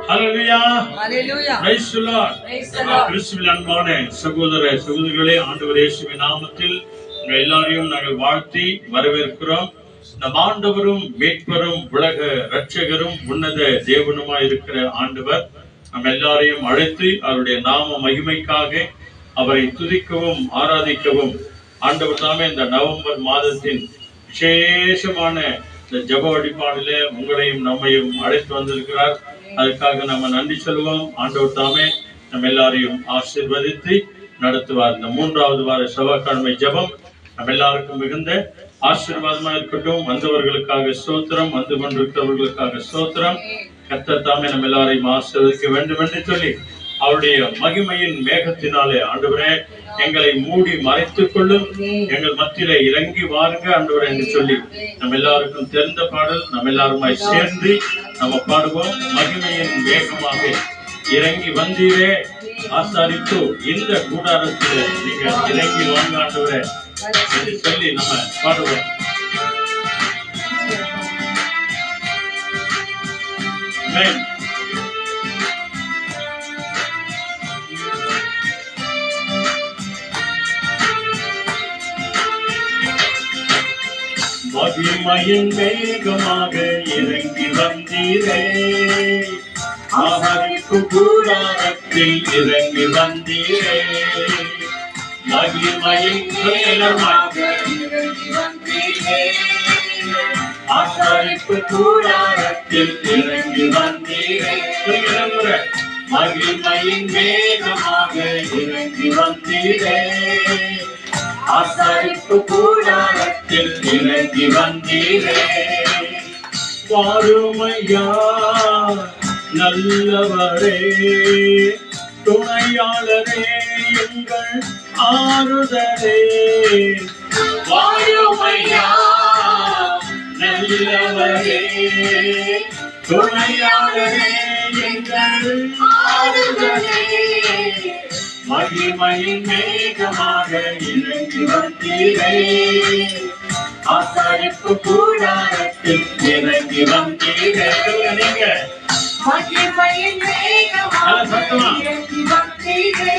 Hallelujah. Hallelujah. Praise the Lord. Praise the Lord. கிறிஸ்துவில் அன்பான சகோதர சகோதரிகளே, ஆண்டவர் இயேசுவின் நாமத்தில் உங்கள் எல்லாரையும் நாங்கள் வாழ்த்தி வரவேற்கிறோம். நம் ஆண்டவரும் மீட்பரும் உலக இரட்சகரும் உன்னத தேவனுமாய் இருக்கிற ஆண்டவர் நம் எல்லாரையும் அழைத்து அவருடைய நாம மகிமைக்காக அவரை துதிக்கவும் ஆராதிக்கவும் ஆண்டவர் தாமே இந்த நவம்பர் மாதத்தின் விசேஷமான இந்த ஜெப வழிபாடிலே உங்களையும் நம்மையும் அழைத்து வந்திருக்கிறார். அதுக்காக நம்ம நன்றி சொல்லுவோம். ஆண்டவர் தாமே நம்ம எல்லாரையும் ஆசீர்வதித்து நடத்துவார். இந்த 3வது வார செவ்வாய்க்கிழமை ஜெபம் நம்ம எல்லாருக்கும் மிகுந்த ஆசீர்வாதமா இருக்கட்டும். வந்தவர்களுக்காக ஸ்தோத்திரம், வந்து கொண்டிருக்கிறவர்களுக்காக ஸ்தோத்திரம். கர்த்தர் தாமே நம்ம எல்லாரையும் ஆசீர்வதிக்க வேண்டும் என்று சொல்லி அவருடைய மகிமையின் மேகத்தினாலே ஆண்டவரே எங்களை மூடி மறைத்துக் கொள்ளும், எங்கள் மத்தியிலே இறங்கி வாருங்க ஆண்டவரே என்று சொல்லி நம்ம எல்லாருக்கும் தெரிந்த பாடல் நம்ம எல்லாருமாய் சேர்ந்து நம்ம பாடுவோம். மகிமையின் வேகமாக இறங்கி வந்தீரே ஆசாரித்து இந்த கூடாரத்தில் நீங்க இறங்கி வாங்க ஆண்டவரே என்று சொல்லி நம்ம பாடுவோம். மகிமையின் மேகமாக இறங்கி வந்தீரே, ஆசரிப்பு கூடாரத்தில் இறங்கி வந்தீரே. மகிமையின் மேகமாக இறங்கி வந்தீரே, ஆசரிப்பு கூடாரத்தில் இறங்கி வந்தீரே. மகிமையின் மேகமாக இறங்கி வந்தீரே, ஆசரிப்பு கூடாரத்தில் இறங்கி வந்தீரே. வாருமையா நல்லவரே, துணையாளரே, எங்கள் ஆறுதலே. வாருமையா நல்லவரே, துணையாளரே, எங்கள் ஆறுதலே. மகிமையின் மேகமாக இறங்கி வந்தீரே, ஆசரிப்பு கூடாரத்தில் இறங்கி வந்தீரே. நீங்க மகிமையின் மேகமாக இறங்கி வந்தீரே,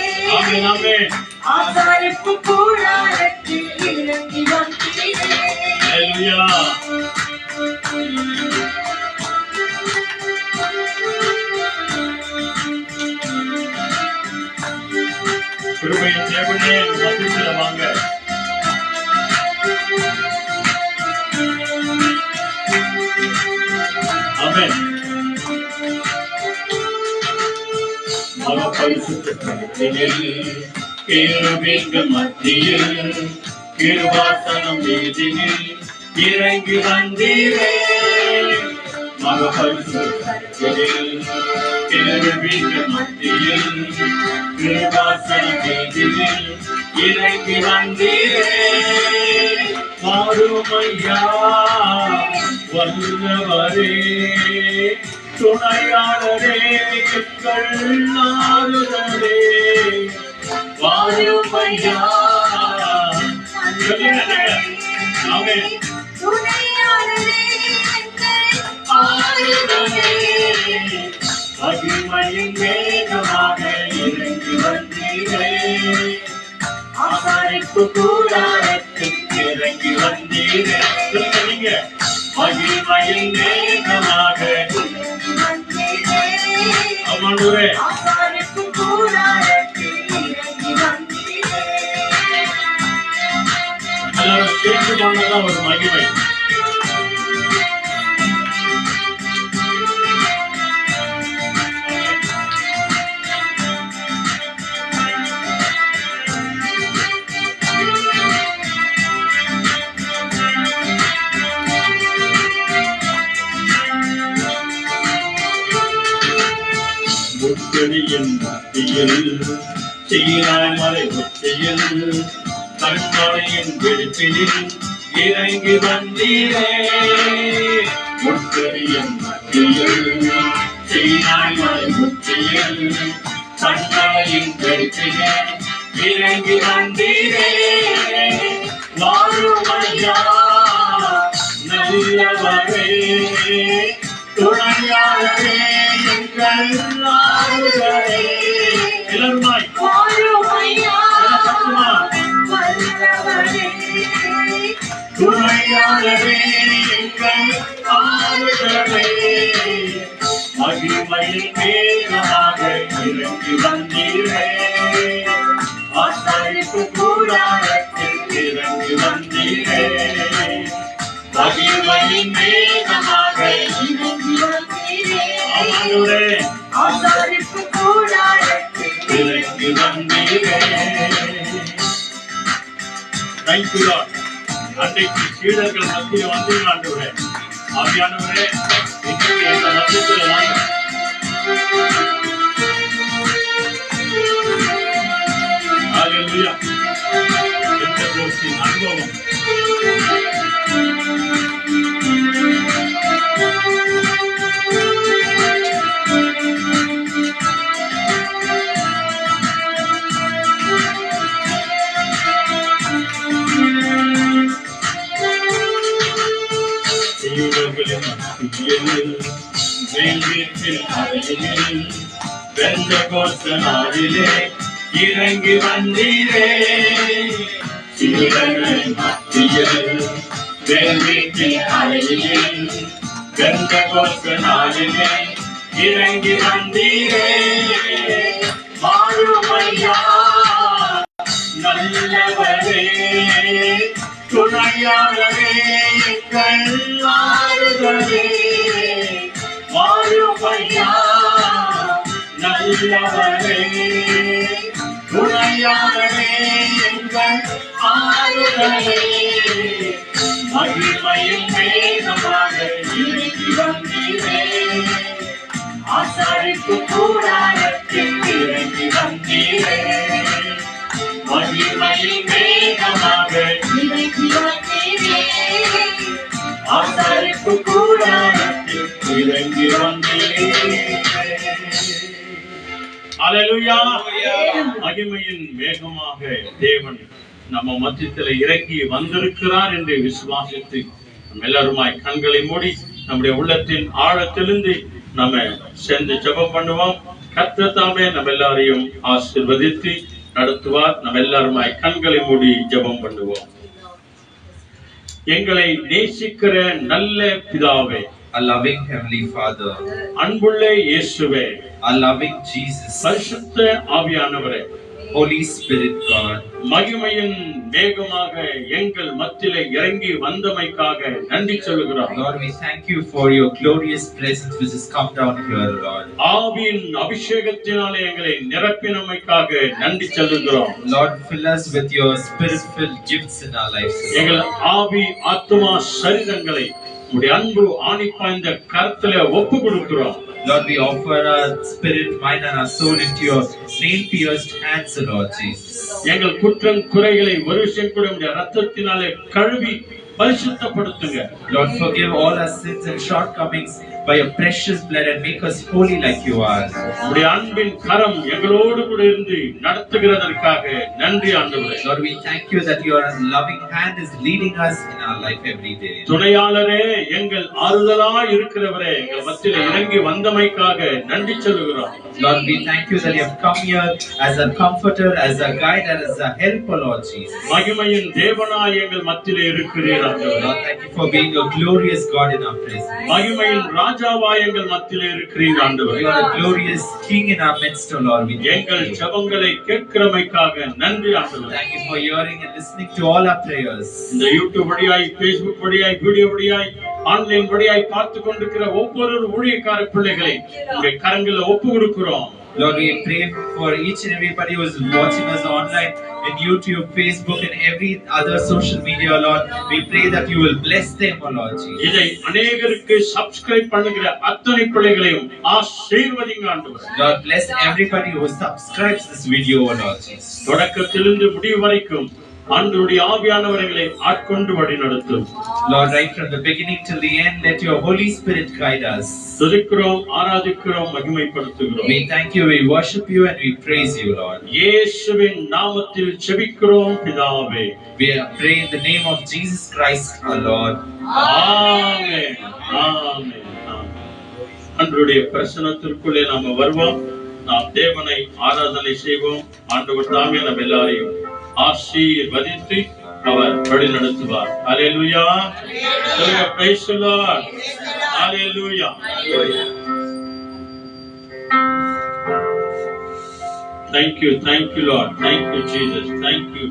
ஆசரிப்பு கூடாரத்தில் இறங்கி வந்தீரே. ஹல்லேலூயா. கிருபையின் தேவனே மத்தியில வாங்க. ஆமென். மகபரிசுத்தத்தில் கேருபீன்கள் மத்தியில் கிருபாசனம் மீதினில் இறங்கி வந்தீரே. மகபரிசுத்தத்தில் கேருபீன்கள் மத்தியில் கிருபாசனம் மீதினில் இறங்கி வந்தீரே. வாருமையா வல்லவரே, துணையாளரே, எங்கள் ஆறுதலே. வாருமையா துணையாளரே, ஆறுதலே. மகிமையின் மேகமாக இறங்கி வந்தீரே, ஆசரிப்பு கூடாரத்தில் இறங்கி வந்தீரே. நீங்க மகிமையின் மேகமாக அமர்ந்தே ஆசரிப்பு கூடாரத்தில் இறங்கி வந்தீரே. எல்லாரும் சேர்ந்து பண்ணதான் ஒரு மகிமை. முச்செடியின் மத்தியில் சீனாய் மலை உச்சியில் கண்மலையின் வெடிப்பினில் இறங்கி வந்தீரே. முச்செடியின் மத்தியில் சீனாய் மலை உச்சியில் கண்மலையின் வெடிப்பினில் இறங்கி வந்தீரே. வாருமையா நல்லவரே, துணையாளரே எங்கள் ஆறுதலே. எல்லாருமாய் துணையாளரே எங்கள் ஆறுதலே. மகிமையின் மேகமாக இறங்கி வந்தீரே. ஆசாரிப்பு கூடாரத்தில் இறங்கி வந்தீரே. மகிமையின் மேகமாக இறங்கி வந்தீரே. ஆமாண்டவரே, ஆசாரிப்பு கூடாரத்தில் இறங்கி வந்தீரே. Thank you Lord. அன்றைக்கு சீடர்கள் மத்தியில் வந்தீங்க ஆண்டவரே. ஆவியானவரே, இன்னைக்கு அந்த மத்தியில் வாங்க. ஹல்லேலூயா. பெந்தெகோஸ்தின் அனுபவம். பெந்தெகோஸ்தனாரிலே இறங்கி வந்தீரே. சீடர்களின் மத்தியில் வேள்வியின் அறையில் பெந்தெகோஸ்தனாரிலே இறங்கி வந்தீரே. வாழுமையா நல்லவரே, துணையாளரே எங்கள் ஆறுதலே. வாழுமையா நல்லவரே, துணையாளரே எங்கள் ஆறுதலே. மகிமையின் மேகமாக இறங்கி வந்தீரே. ஆசாரிப்பு கூடாரத்தில் இறங்கி வந்தீரே. மகிமையின் மேகமாக இறங்கி வந்தீரே. ஆசாரிப்பு கூடாரத்தில் இறங்கி வந்தீரே. ஹல்லேலூயா. மகிமையின் மேகமாக தேவன் நம்ம மத்தியத்தில் இறங்கி வந்திருக்கிறார் என்று விசுவாசித்து நம்ம எல்லாருமாய் கண்களை மூடி நம்முடைய உள்ளத்தின் ஆழத்திலிருந்து நம்ம சேர்ந்து ஜெபம் பண்ணுவோம். கர்த்தர் தாமே நம்ம எல்லாரையும் ஆசீர்வதித்து நடத்துவார். நம்ம எல்லாருமாய் கண்களை மூடி ஜெபம் பண்ணுவோம். எங்களை நேசிக்கிற நல்ல பிதாவே, a loving heavenly Father, அன்புள்ள இயேசுவே, a loving Jesus, பரிசுத்த ஆவியானவரே, Holy Spirit God, மகிமையின் மேகமாக எங்கள் மத்தியிலே இறங்கி வந்தமைக்காக நன்றி சொல்கிறோம். Lord, we thank you for your glorious presence which has come down here, Lord. ஆவியின் அபிஷேகத்தினாலே எங்களை நிரப்பினமைக்காக நன்றி சொல்கிறோம். Lord, fill us with your spirit-filled gifts in our lives. எங்கள் ஆவி ஆத்துமா சரீரங்களை உம்முடைய அன்பு ஆணிப்பாய்ந்த கரத்திலே ஒப்பு கொடுக்கிறோம். Lord, we offer our spirit, mind and our soul into your nail-pierced hands, Lord Jesus. எங்கள் குற்றம் குறைகளை ஒரு விஷயம் கூட உம்முடைய இரத்தத்தினாலே கழுவி பரிசுத்தப்படுத்துங்க. Lord, forgive all our sins and shortcomings by your precious blood and make us holy like you are. உம்முடைய அன்பின் கரம் எங்களோடு கூட இருந்து நடத்துகிறதற்காக நன்றி ஆண்டவரே. Lord, we thank you that your loving hand is leading us in our life every day. துணையாளரே, எங்கள் ஆறுதலாய் இருக்கிறவரே, எங்கள் மத்தியிலே இறங்கி வந்தமைக்காக நன்றி சொல்கிறோம். Lord, we thank you that you have come here as a comforter, as a guide, and as a helper, Lord Jesus. மகிமையின் தேவனாய் எங்கள் மத்தியிலே இருக்கிறீர் ஆண்டவரே. Lord, thank you for being a glorious God in our presence. மகிமையின் ராஜாவாய் எங்கள் மத்தியிலே இருக்கிறீர் ஆண்டவரே. You are a glorious King in our midst, O Lord. We thank எங்கள் you. ஜெபங்களை கேட்கிறமைக்காக நன்றி ஆண்டவரே. Thank you for hearing and listening to all our prayers. இந்த யூடியூப் வழியாய், Facebook வழியாய், வீடியோ வழியாய், ஆன்லைன் வழியாய் பார்த்து கொண்டிருக்கிற ஒவ்வொரு ஊழியக்கார பிள்ளைகளை உங்கள் கரங்களில் ஒப்பு கொடுக்கிறோம். Lord, we pray for each and everybody who is watching us online in YouTube, Facebook, and every other social media, Lord. We pray that you will bless them, O Lord Jesus. இதை அநேகருக்கு subscribe பண்ணுகிற அத்தனை பிள்ளைகளையும் ஆசீர்வதிங்க ஆண்டவரே. Lord, bless everybody who subscribes this video, O Lord Jesus. தொடக்கத்திலிருந்து முடிவு வரைக்கும் ஆண்டவருடைய ஆவியானவர்களை ஆட்கொண்டு வழி நடத்தும். Lord, right from the beginning till the end, let your Holy Spirit guide us. துதிக்கிறோம், ஆராதிக்கிறோம், மகிமைப்படுத்துகிறோம். We thank you, we worship you, and we praise you, Lord. இயேசுவின் நாமத்தில் ஜெபிக்கிறோம் பிதாவே. We pray in the name of Jesus Christ, our Lord. ஆமென். ஆமென். ஆமென். ஆண்டவருடைய பிரசன்னத்திற்குள்ளே நாம வருவோம். நாம் தேவனை ஆராதனை செய்வோம். ஆண்டவர் தாமே நம்ம எல்லாரையும் ஆசீர்வதித்து அவர் வழி நடத்துவார். ஹல்லேலூயா. Praise the Lord. ஹல்லேலூயா. Thank you Lord. Thank you Jesus. Thank you.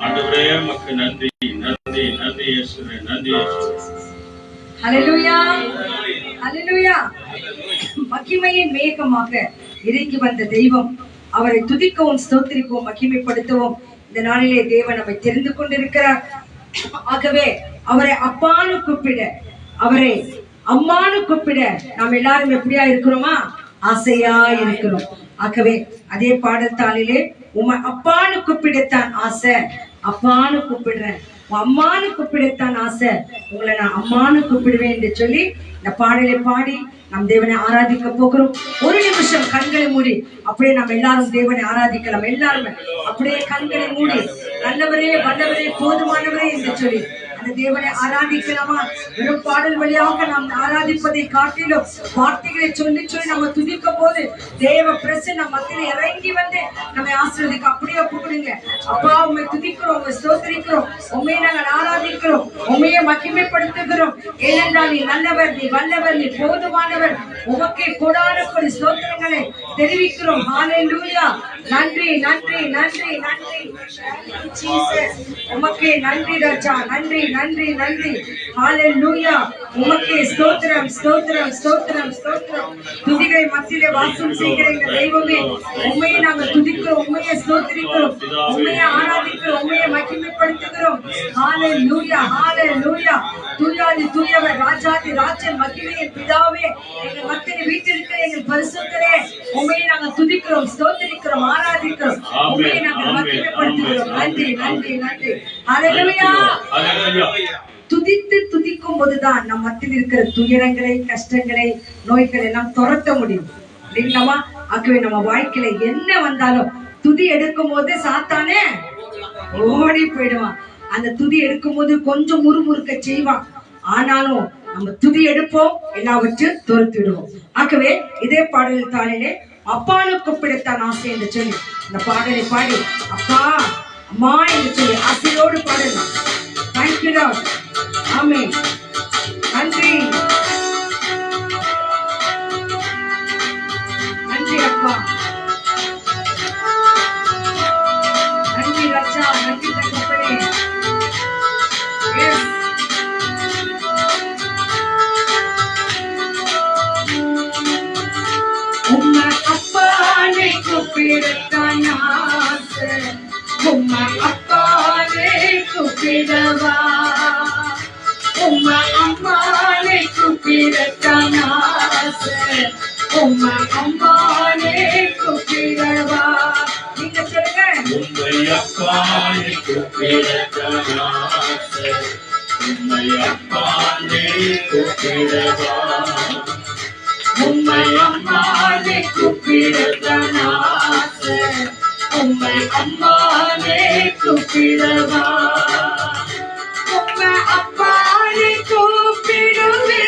ஆண்டவரே உமக்கு நன்றி நன்றி நன்றி இயேசுவே நன்றி இயேசுவே. ஹல்லேலூயா ஹல்லேலூயா. மகிமையின் மேகமாக இறங்கி வந்த தெய்வம், அவரை துதிக்கவும் ஸ்தோத்திரிக்கவும் மகிமைப்படுத்தவும் இந்த நாளிலே தேவன் நம்மை தெரிந்து கொண்டிருக்கிறார். ஆகவே அவரை அப்பான்னு கூப்பிட, அவரை அம்மானு கூப்பிட நாம் எல்லாரும் எப்படியா இருக்கிறோமா? ஆசையா இருக்கிறோம். ஆகவே அதே பாடத்தாளிலே உமை அப்பான்னு கூப்பிடத்தான் ஆசை, அப்பான்னு கூப்பிடுறேன், அம்மானு கூப்பிடத்தான் ஆசை, உங்களை நான் அம்மானு கூப்பிடுவேன் என்று சொல்லி இந்த பாடலை பாடி நம் தேவனை ஆராதிக்க போகிறோம். ஒரு நிமிஷம் கண்களை மூடி அப்படியே நம்ம எல்லாரும் தேவனை ஆராதிக்கலாம். எல்லாருமே அப்படியே கண்களை மூடி நல்லவரே வல்லவரே போதுமானவரே என்று சொல்லி அந்த தேவனை ஆராதிக்கலாமா? வெறும் பாடல் வழியாக நாம் ஆராதிப்பதை காட்டிலும் வார்த்தைகளை சொல்லி சொல்லி நம்ம துதிக்கும் போது தேவ பிரசன்னம் நம்ம மத்தியில இறங்கி வந்து நம்மை ஆசீர்வதிக்க அப்படியே கூப்பிடுங்க. அப்பா உண்மை துதிக்கிறோம், உண்மை ஸ்தோத்திரிக்கிறோம், உண்மையை நாங்கள் ஆராதிக்கிறோம், உண்மையை மகிமைப்படுத்துகிறோம். ஏனென்றால் நீ நல்லவர், நீ வல்லவர், நீ போதுமானவர். உமக்கே கொடானபடி ஸ்தோத்திரங்களை தெரிவிக்கிறோம். ஹல்லேலூயா. நன்றி நன்றி நன்றி நன்றி ஜீசஸ். உமக்கே நன்றி ராஜா, நன்றி நன்றி நன்றி. ஹல்லேலூயா. உமக்கே ஸ்தோத்திரம் ஸ்தோத்திரம் ஸ்தோத்திரம் ஸ்தோத்திரம். துதிகை மத்தியிலே வாசம் செய்கிற இந்த தெய்வமே, உம்மையை நாங்கள் துதிக்கிறோம், உம்மையை ஸ்தோத்திரிக்கிறோம், உம்மையை ஆராதிக்கிறோம், உம்மையை மகிமைப்படுத்துகிறோம். ஹல்லேலூயா ஹல்லேலூயா. தூயாதி தூயவர், ராஜாதி ராஜன், மகிமையின் பிதாவே, எங்கள் மத்தியிலே வீற்றிருக்கிற எங்கள் பரிசுத்தரே, உம்மையை நாங்கள் துதிக்கிறோம், ஸ்தோத்திரிக்கிறோம், ஆராதிக்கிறோம், உம்மையை நாங்கள் மகிமைப்படுத்துகிறோம். நன்றி நன்றி நன்றி. ஹல்லேலூயா. துதித்து துதிக்கும் போதுதான் நம் மத்தியில் இருக்கிற துயரங்களை, கஷ்டங்களை, நோய்களை எல்லாம் துரத்த முடியும் இல்லைங்களா? ஆகவே நம்ம வாழ்க்கையில என்ன வந்தாலும் துதி எடுக்கும் போது சாத்தானே ஓடி போயிடுவான். அந்த துதி எடுக்கும் போது கொஞ்சம் முறுமுறுக்க செய்வான். ஆனாலும் நம்ம துதி எடுப்போம், எல்லாவற்றையும் துரத்திடுவோம். ஆகவே இதே பாடல் தாளிலே அப்பானு கூப்பிடத்தான் ஆசை என்று சொல்லி இந்த பாடலை பாடி அப்பா அம்மா என்று சொல்லி ஆசையோடு பாடலாம். Thank you Lord. ஆமென். நன்றி நன்றி அப்பா, நன்றி ராஜா, நன்றி தகப்பனே. எஸ் உம்மை அப்பானை கூப்பிடத்தான் ஆசை, உம்மை அப்பானை கூப்பிடவா, உம்மை அம்மானை கூப்பிடத்தான் ஆசை, உம்மை அம்மானை கூப்பிடவா. நீங்க சொல்லுங்க. உம்மை அப்பானை கூப்பிடத்தான் ஆசை, உம்மை அப்பானை கூப்பிடவா, உம்மை அம்மானை கூப்பிடத்தான் ஆசை, உம்மை அம்மானை கூப்பிடவா, உம்மை அப்பானை கூப்பிடுவே,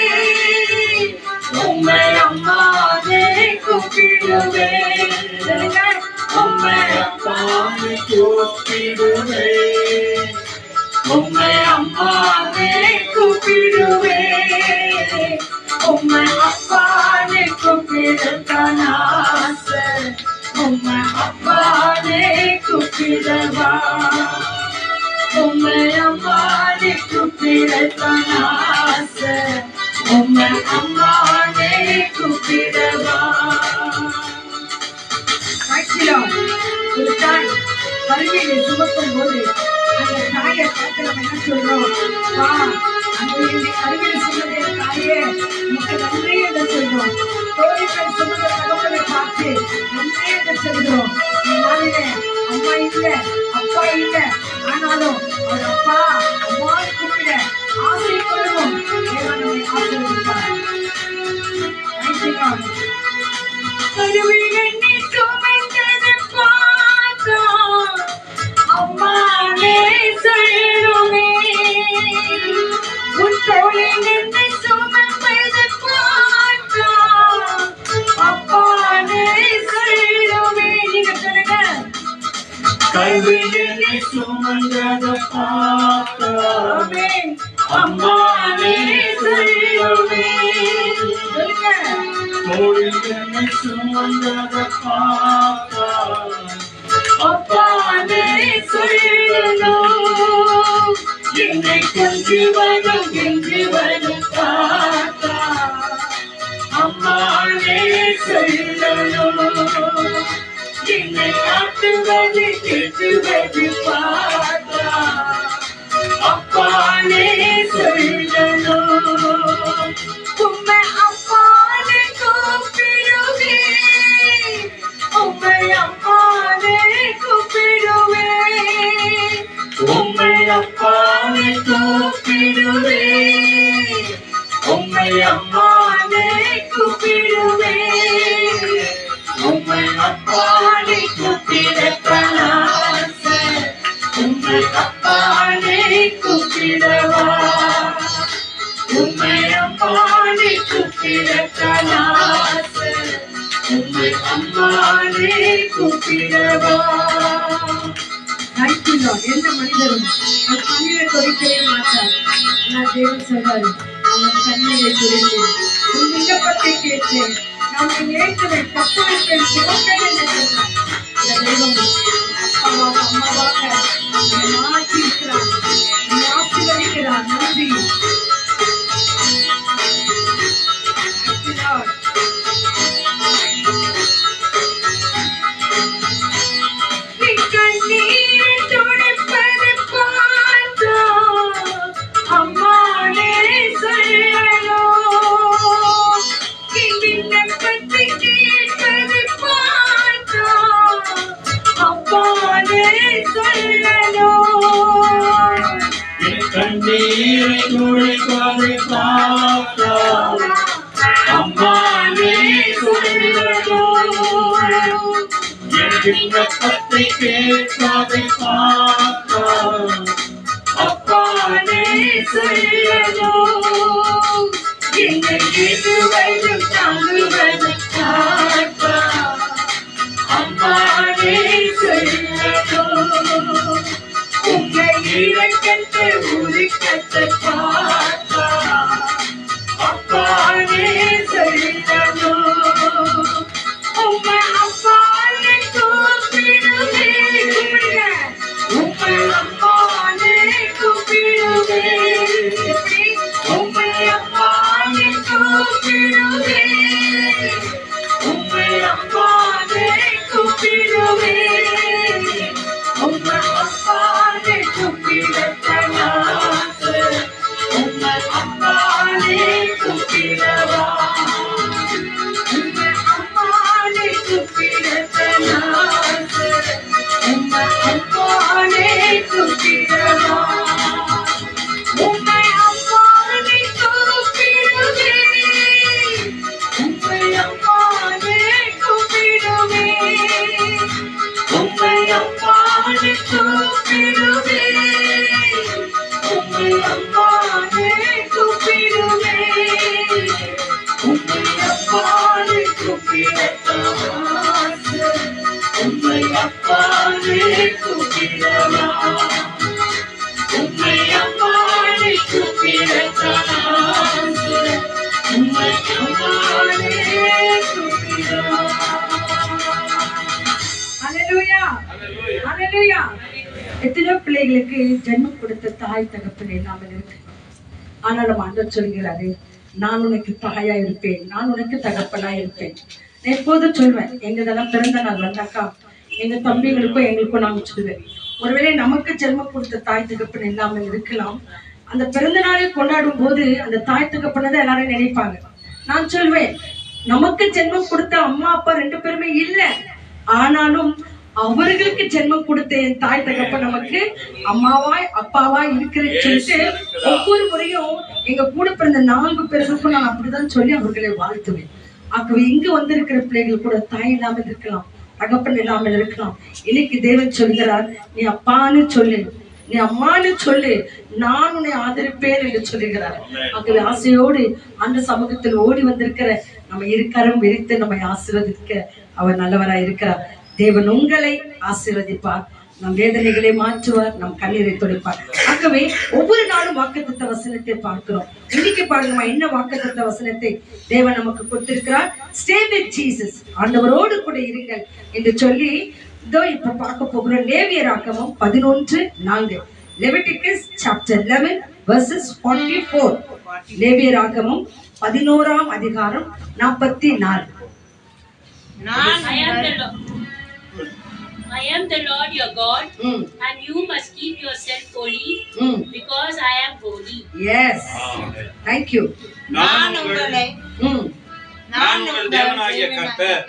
உம்மை அம்மானை கூப்பிடுவே. உம்மை அப்பானை கூப்பிடுவே, உம்மை அம்மானை கூப்பிடுவே, உம்மை அப்பானை கூப்பிடத்தான் ஆசை, உம்மை அப்பானை கூப்பிடவா, உம்மை அம்மானை கூப்பிடத்தான் ஆசை, உம்மை அம்மானை கூப்பிடவா. ஒரு தாய் கருவிலை சுமக்கும் போது அந்த தாயை பார்த்து நம்ம என்ன சொல்றோம்? வா, அந்த கருவிலை சுமந்த தாயே உனக்கு நன்றி என்று சொல்றோம். தோழிகள் சுமந்த தகவலை பார்த்து நன்றி என்று சொல்கிறோம். நாளிலே அம்மா இல்ல, அப்பா இல்ல, ஆனாலும் அவர் அப்பா அம்மா கூப்பிட ஆசைப்படுவோம். நம்மை ஆசீர்வதிப்பார். கருவிலை சுமந்தது பார்த்தா அம்மாவே சொல்லுமே, உன் தோளில் நின்று சுமப்பது பார்த்தா கல்வி என்னை சுமந்ததை பார்த்தா ஆமென். அம்மா நீ சொல்லுவே தோழி என்னை சுமந்ததை பார்த்தா அப்பா நீ சொல்லணும் என்னை கொஞ்சுவதும் கெஞ்சுவதும் பார்த்தா அம்மா நீ சொல்லணும் என்னை காட்டுவது கெஞ்சுவது பார்த்தா அப்பா நீ சொல்லணும் உம்மை அப்பான்னு கூப்பிடுவேன். உம்மை அப்பான்னு கூப்பிடுவேன். உம்மை அப்பாவை கூப்பிடுவேன் உம்மை அம்மாவை கூப்பிடுவேன் உம்மை அப்பாவை கூப்பிடப்படாத உம்மை அப்பாவை கூப்பிடவா உம்மை அம்மாவை கூப்பிடப்படாத உம்மை அம்மாவை கூப்பிடவா. Thank you, Lord. எந்த மனிதரும் அவர் கண்ணீரை துடைக்கவே மாட்டார். ஆனால் தேவன் சொல்றாரு, அவர் கண்ணீரை துடைத்து உன் விண்ணப்பத்தை கேட்டேன், நான் உன்னை ஏற்றுவேன், தப்புவிப்பேன், சுமப்பேன் என்று சொன்னார். இந்த தெய்வம் அப்பாவாக அம்மாவாக என்னை மாற்றி இருக்கிறார், என்னை ஆசீர்வதிக்கிறார். நன்றி. Thank you, Lord. நீ கண்ணீரை துடைப்பதை பார்த்தா அம்மானே சொல்லணும். நீ விண்ணப்பத்தை கேட்பதை பார்த்தா அப்பானே சொல்லணும். என் கண்ணீரை துடைப்பதை பார்த்தா அம்மா நீ சொல்லணும் என் விண்ணப்பத்தை கேட்பதை பார்த்தா அப்பா நீ சொல்லணும் என்னை எதுவதும் தாங்குவதும் பார்த்தா அம்மா நீ சொல்லணும் உங்களை இறக்கத்தை உருக்கத்தை பார்த்தா அப்பா நீ சொல்லணும் உம்மை அப்பான்னு கூப்பிடுவேன். உம்மை அம்மானே கூப்பிடுவேன் உம்மை அம்மானே கூப்பிடுவேன் உம்மை அம்மானே கூப்பிடுவேன் உம்மை அம்மானே கூப்பிடத்தனாச உம்மை அம்மானே கூப்பிடவா உம்மை அம்மானே கூப்பிடத்தனாச உம்மை அம்மானே கூப்பிடவா உம்மை அப்பான்னு கூப்பிடுவேன். உம்மை அம்மானே கூப்பிடுவேன் உம்மை அம்மானே கூப்பிடுவேன் உம்மை அம்மானே கூப்பிடுவேன் உம்மை அம்மானே கூப்பிடத்தாச உம்மை அப்பானே கூப்பிடவா உம்மை அம்மானே கூப்பிடத்தாச உம்மை அம்மானே கூப்பிடவா. Hallelujah. Hallelujah. எத்தனையோ பிள்ளைகளுக்கு ஜென்மம் கொடுத்த தாய் தகப்பன் இல்லாமல் இருக்கு. ஆனாலும் ஆண்டவர் சொல்கிறாரு, நான் உனக்கு தாயா இருப்பேன், நான் உனக்கு தகப்பனா இருப்பேன். நான் எப்போதும் சொல்வேன், எங்கதெல்லாம் பிறந்த நாள் வந்தாக்கா எங்க தம்பிகளுக்கும் எங்களுக்கும் நான் சொல்லுவேன், ஒருவேளை நமக்கு ஜென்மம் கொடுத்த தாய் தகப்பன் இல்லாமல் இருக்கலாம். அந்த பிறந்த நாளை கொண்டாடும் போது அந்த தாய் தகப்பனை தான் எல்லாரும் நினைப்பாங்க. நான் சொல்வேன், நமக்கு ஜென்மம் கொடுத்த அம்மா அப்பா ரெண்டு பேருமே இல்லை, ஆனாலும் அவர்களுக்கு ஜென்மம் கொடுத்த என் தாய் தகப்பன் நமக்கு அம்மாவாய் அப்பாவாய் இருக்கிறேன்னு சொல்லிட்டு ஒவ்வொரு முறையும் எங்க கூட பிறந்த 4 பேர்களுக்கும் நான் அப்படிதான் சொல்லி அவர்களை வாழ்த்துவேன். ஆகவே இங்கு வந்திருக்கிற பிள்ளைகள் கூட தாய் இல்லாமல் இருக்கலாம், தகப்பன் இல்லாமல் இருக்கலாம். இன்னைக்கு தேவன் சொல்கிறார், நீ அப்பான்னு சொல்லு, நீ அம்மான்னு சொல்லு, நான் உன்னை ஆதரிப்பேன் என்று சொல்லுகிறார். ஆகவே ஆசையோடு அந்த சமூகத்தில் ஓடி வந்திருக்கிற நம்ம இருக்கரம் விரித்து நம்மை ஆசீர்வதிக்க அவர் நல்லவராய் இருக்கிறார். தேவன் உங்களை ஆசீர்வதிப்பார். நம் வேதனைகளை மாற்றுவார், நம் கண்ணீரை துடைப்பார். ஆகவே ஒவ்வொரு நாளும் வாக்குத்தத்த வசனத்தை பார்க்கிறோம். இன்னைக்கு பாருங்கம்மா, என்ன வாக்குத்தத்த வசனத்தை தேவன் நமக்கு கொடுத்திருக்கிறார்? ஸ்டே வித் ஜீசஸ், ஆண்டவரோடு கூட இருங்கள் என்று சொல்லி இதோ இப்ப பார்க்க போகிறோம். லேவியராகமம் 11:4. Leviticus chapter 11 verses 44. லேவியராகமம் 11ஆம் அதிகாரம் 44. I am the Lord your God, and you must keep yourself holy, because I am holy. Yes. Thank you. நான் உங்கள் தேவனாகிய கர்த்தர்,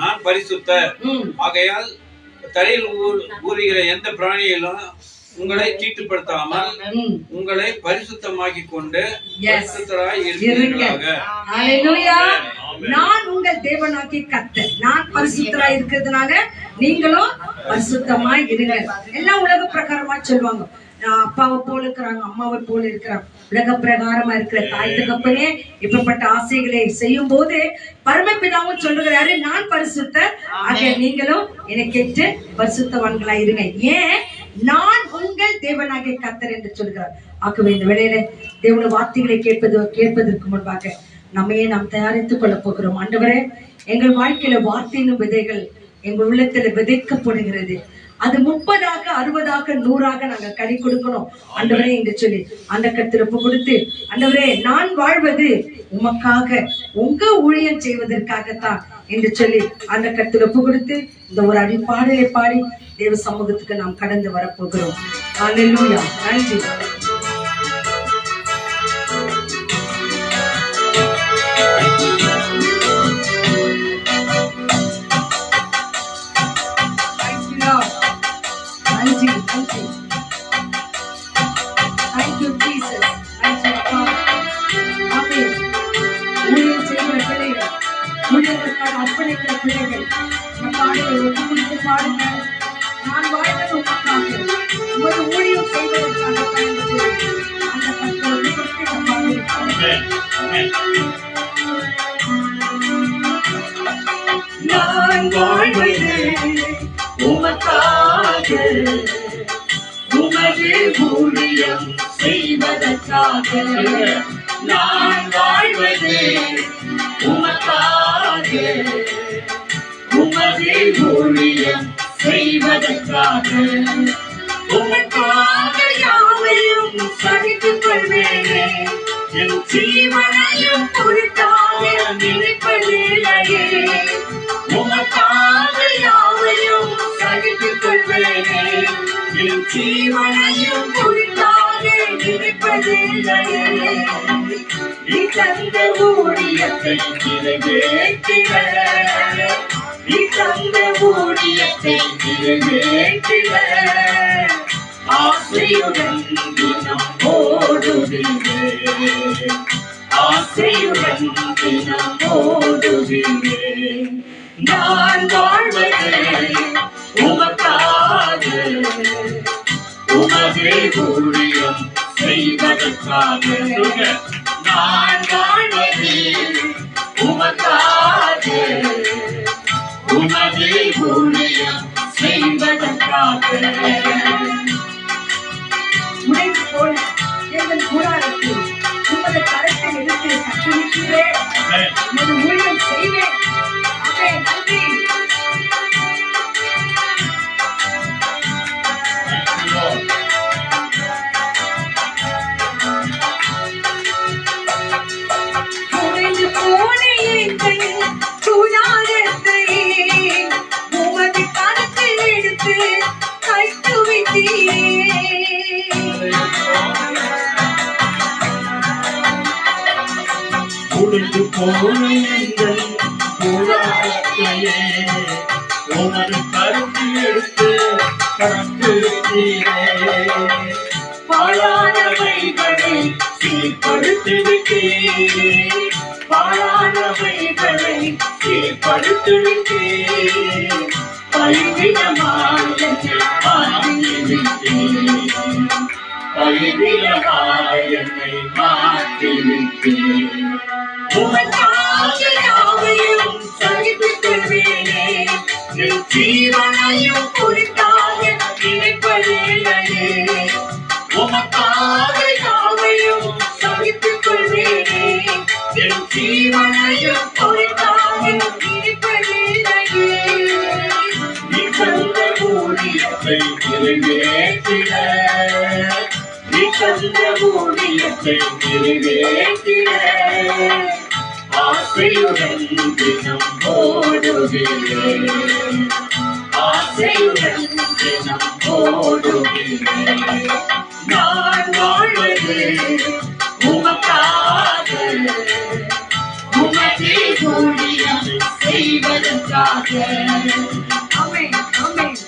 நான் பரிசுத்தர். ஆகையால் தரையில் ஊறுகிற எந்த பிராணியிலும் உங்களை தீட்டுப்படுத்தாமல் உங்களை பரிசுத்தமாக்கி கொண்டு பரிசுத்தராய் இருப்பீர்களாக. ஹalleluya. நான் உங்கள் தேவனாகிய கர்த்தர், நான் பரிசுத்தராய் இருக்கிறதுனால நீங்களும் பரிசுத்தமாய் இருங்க. எல்லாம் உலக பிரகாரமா சொல்லுவாங்க. அப்பாவை போல இருக்கிறாங்க, அம்மாவை போல இருக்கிறாங்க. உலக பிரகாரமா இருக்கிற தாய் தகப்பனே இப்படிப்பட்ட ஆசைகளை செய்யும் போது பரமபிதாவும் சொல்லுகிறாரு, நான் பரிசுத்தர், ஆக நீங்களும் என்னை கேட்டு பரிசுத்தவான்களா இருங்க. ஏன்? நான் உங்கள் தேவனாகிய கர்த்தர் என்று சொல்கிறார். ஆகவே இந்த வேளையில தேவனுடைய வார்த்தைகளை கேட்பதற்கு முன்பாக நம்மையே நாம் தயாரித்துக் கொள்ள போகிறோம். ஆண்டவரே, எங்கள் வாழ்க்கையில வார்த்தையின் விதைகள் எங்கள் உள்ளத்துல விதைக்கப்படுகிறது. அது 30ஆக 60ஆக 100ஆக நாங்க கனி கொடுக்கணும் ஆண்டவரே என்று சொல்லி அந்த கர்த்தர் ஒப்பு கொடுத்து, ஆண்டவரே நான் வாழ்வது உமக்காக, உங்க ஊழியம் செய்வதற்காகத்தான் என்று சொல்லி அந்த கர்த்தர் ஒப்பு கொடுத்து இந்த ஒரு அடிப்பாடலை பாடி தேவ சமூகத்துக்கு நாம் கடந்து வரப்போகிறோம். ஹல்லேலூயா. நன்றி. அர்ப்பணிக்கிற பிள்ளைகள் பாடுங்க. நான் வாழ்வது உமக்காக, உமது ஊழியம் செய்வதற்காக அந்த கர்த்தரை கொடுத்து நான் வாழ்வது உமக்காக, உமது ஊழியம் செய்வதற்காக. நான் வாழ்வது உமக்காக, உமது ஊழியம் செய்வதற்காக. உமக்காக யாவையும் சகித்துக் கொள்வேனே, என் ஜீவனையும் பொருட்டாக நினைப்பதில்லையே. உமக்காக யாவையும் சகித்துக் கொள்வேனே, என் ஜீவனையும் பொருட்டாக நினைப்பதில்லையே. நீ தந்த ஊழியத்தை நிறைவேற்றிட, நீ தந்த ஊழியத்தை நிறைவேற்றிட, ஆசையுடன் தினம் ஓடுகிறேன், ஆசையுடன் தினம் ஓடுகிறேன். நான் வாழ்வது உமக்காக, உமது ஊழியம் செய்வதற்காக. நான் வாழ்வது உமக்காக, உமது ஊழியம் செய்வதற்காக. உடைந்து போன எங்கள் கூடாரத்தில் உமது கரத்தை எடுத்து கட்டுவிக்கிறேன், உமது ஊழியம் செய்வேன். நன்றி. உடைந்து போன எங்கள் கூடாரத்தையே உமது கருத்தில் எடுத்து கட்டுவீரே. பாழானவைகளை சீர்படுத்திவிட்டீர், பாழானவைகளை சீர்படுத்திவிட்டீர். பைவிடமாய் என்னை மாற்றிவிட்டீர், பைவிடமாய் என்னை மாற்றிவிட்டீர். உமக்காக யாவையும் சகித்துக் கொள்வேனே, என் ஜீவனையும் பொருட்டாக உமக்காக யாவையும் சகித்துக் கொள்வேனே என் ஜீவனையும் பொறுத்தாக இருப்பதில்லையே நீ தந்த ஊழியத்தை நிறைவேற்றிட, நீ தந்த ஊழியத்தை நிறைவேற்றிட, ஆசையுடன் தினம் ஓடுகிறேன், ஆசையுடன் தினம் ஓடுகிறேன். நான் வாழ்வது உமக்காக உமக்கே ஊழியம் செய்வதற்காக. ஆமென், ஆமென்.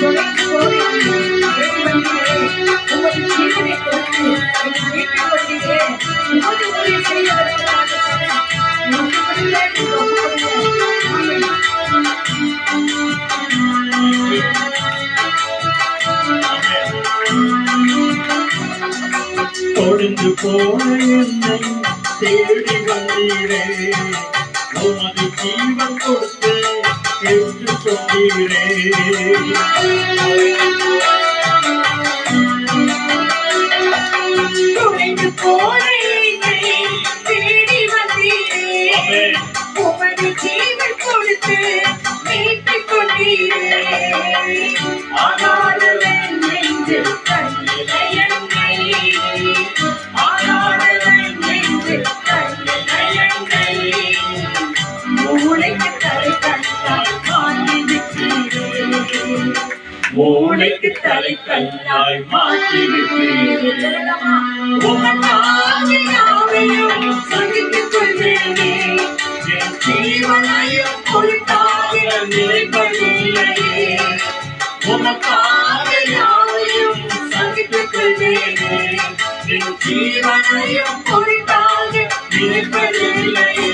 தொலைந்து போகிறேன் உமது ஜீவனை கொடுத்து என்னை மீட்டுக் கொண்டீரே. உமது ஊழியம் செய்வதற்காக உமக்கு பதிலே ஆமென். தொழிந்து போன என்னை தேடி வந்தீரே, உமது ஜீவன் கொடுத்து ஏற்றுக் கொண்டீரே. தொலைந்து போன என்னை தேடி வந்தீரே, உமது ஜீவன் கொடுத்து மீட்டுக் கொண்டீரே. ஆனாலும் என் நெஞ்சில் தள்ளின என்னை, ஆனாலும் என் நெஞ்சில் தள்ளின என்னை, மூளைக்கு தலை கண்டாய் மாற்றி விட்டீரே, மூளைக்கு தலை கல்லாய் மாற்றி விட்டீரே. உமக்காக யாவையும் சகித்துக் கொள்வேனே என் ஜீவனையும் பொறுத்தாக நினைப்பதில்லையே. உமக்காக யாவையும் சகித்துக் கொள்வேனே என் ஜீவனையும் பொறுத்தாக நினைப்பதில்லையே.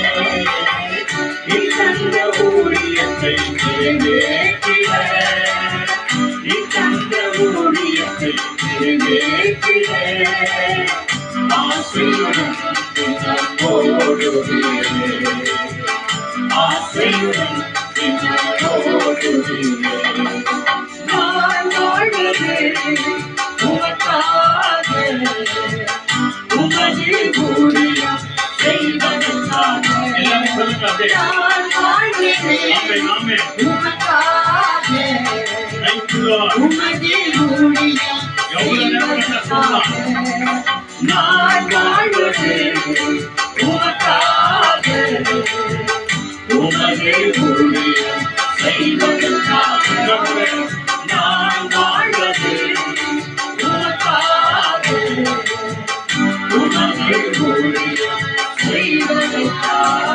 நீ தந்த ஊழியத்தை நிறைவேற்றிட, நீ தந்த ஊழியத்தை நிறைவேற்றிட, ஆசையுடன் தினம் ஓடுகிறேன், ஆசையுடன் தினம் ஓடுகிறேன். நான் வாழ்வது உமக்காக உமது ஊழியம் செய்வதற்காக. எல்லாரும் சொல்லுங்க அப்படியே. நான் வாழ்வது ஆமென், ஆமென். உமக்காக Thank you, Lord. உமது ஊழியம் செய்வதற்காக. நான் வாழ்வது உமக்காக உமது ஊழியம் செய்வதற்காக. நான் வாழ்வது உமக்காக உமது ஊழியம் செய்வதற்காக.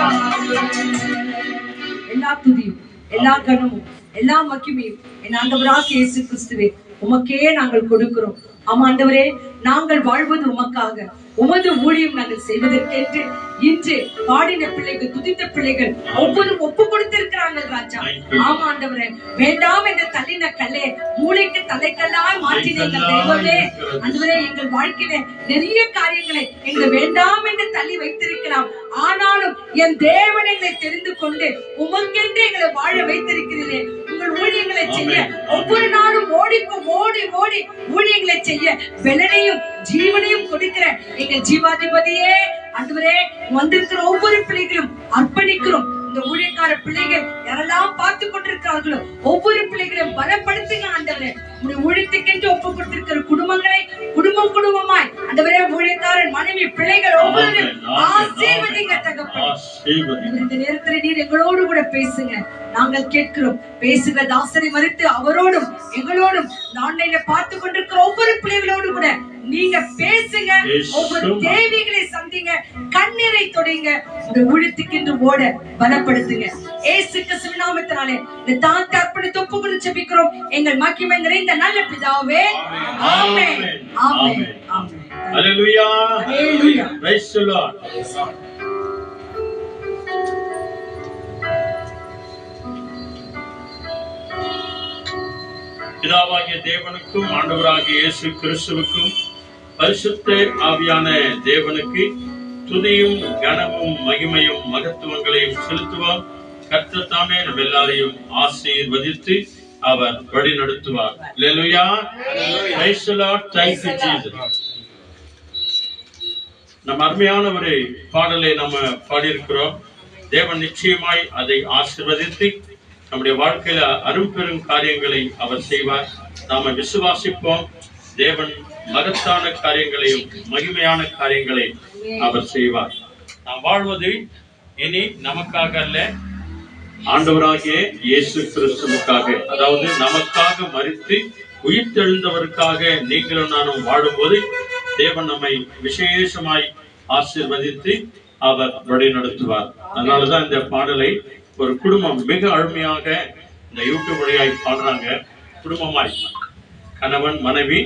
எல்லா துதியும், எல்லா கனமும், எல்லா மகிமையும் என் ஆண்டவராகிய இயேசு கிறிஸ்துவே உமக்கே நாங்கள் கொடுக்கிறோம். ஆமா ஆண்டவரே, நாங்கள் வாழ்வது உமக்காக, உமது ஊழியம் நாங்கள் செய்வதற்கென்று இன்று பாடின பிள்ளைகள், துதித்த பிள்ளைகள் ஒவ்வொரும் ஒப்பு கொடுத்திருக்கிறாங்க ராஜா. ஆமா ஆண்டவரே, வேண்டாம் என்று தள்ளின கல்லே மூளைக்கு தலைக்கல்லாய் மாற்றினீங்க தெய்வமே. ஆண்டவரே, எங்கள் வாழ்க்கையில நிறைய காரியங்களை எங்களை வேண்டாம் என்று தள்ளி வைத்திருக்கலாம். ஆனாலும் என் தேவன் எங்களை தெரிந்து கொண்டு உமக்கென்று எங்களை வாழ வைத்திருக்கிறீர்களே. உங்கள் ஊழியங்களை செய்ய ஒவ்வொரு நாளும் ஓடி ஓடி ஊழியங்களை செய்ய பலனையும் ஜீவனையும் கொடுக்கிற எங்கள் ஜீவாதிபதியே ஆண்டவரே, வந்திருக்கிற ஒவ்வொரு பிள்ளைகளும் அர்ப்பணிக்கிறோம். இந்த ஊழியக்கார பிள்ளைகள் யாரெல்லாம் பார்த்து கொண்டிருக்கிறார்களோ ஒவ்வொரு பிள்ளைகளையும் பலப்படுத்துங்க ஆண்டவரே. உங்களுடைய ஊழியத்துக்கென்று ஒப்பு கொடுத்திருக்கிற குடும்பங்களை குடும்பமாய் ஆண்டவரே, ஊழியக்காரன் மனைவி பிள்ளைகள் ஒவ்வொருவரும் ஆசீர்வதிங்க தகப்பனே. இந்த நேரத்தில் நீர் எங்களோடு கூட பேசுங்க, நாங்கள் கேட்கிறோம். பேசுகிற தாசரை மறுத்து அவரோடும் எங்களோடும் ஆன்லைன்ல பார்த்து கொண்டிருக்கிற ஒவ்வொரு பிள்ளைகளோடு கூட நீங்க பேசுங்க. ஒவ்வொரு தேவைகளை சந்திங்க, கண்ணீரை தொடைங்க, உங்க ஊழியத்துக்கென்று ஓட பலப்படுத்துங்க. இயேசு கிறிஸ்துவின் நாமத்தினாலே இந்த தாழ்த்தி அர்ப்பணித்து ஒப்பு கொடுத்து ஜெபிக்கிறோம் எங்கள் மகிமை நிறைந்த நல்ல பிதாவே. ஆமென், ஆமென், ஆமென். Hallelujah. Hallelujah. Praise the Lord. பிதாவாகிய தேவனுக்கும் ஆண்டவராகிய இயேசு கிறிஸ்துவுக்கும் பரிசுத்த ஆவியான தேவனுக்கு துதியும் கனமும் மகிமையும் மகத்துவங்களையும் செலுத்துவோம். கர்த்தர் தாமே நம்ம எல்லாரையும் ஆசீர்வதித்து அவர் வழி நடத்துவார். அல்லேலூயா. Praise the Lord. Thank you Jesus. நம்ம அருமையான ஒரு பாடலை நம்ம பாடியிருக்கிறோம். தேவன் நிச்சயமாய் அதை ஆசீர்வதித்து நம்முடைய வாழ்க்கையில அரும்பெரும் காரியங்களை அவர் செய்வார். நாம விசுவாசிப்போம். தேவன் மகத்தான காரியங்களையும் மகிமையான காரியங்களை அவர் செய்வார். நாம் வாழ்வது இனி நமக்காக அல்ல, ஆண்டவராகிய இயேசு கிறிஸ்துவுக்காக, அதாவது நமக்காக மரித்து உயிர்த்தெழுந்தவருக்காக நீங்களும் நானும் வாழும்போது தேவன் நம்மை விசேஷமாய் ஆசீர்வதித்து அவர் வழி நடத்துவார். அதனாலதான் இந்த பாடலை ஒரு குடும்பம் மிக அருமையாக இந்த யூடியூப் வழியாய் பாடுறாங்க. குடும்பமாய் கணவன் மனைவி,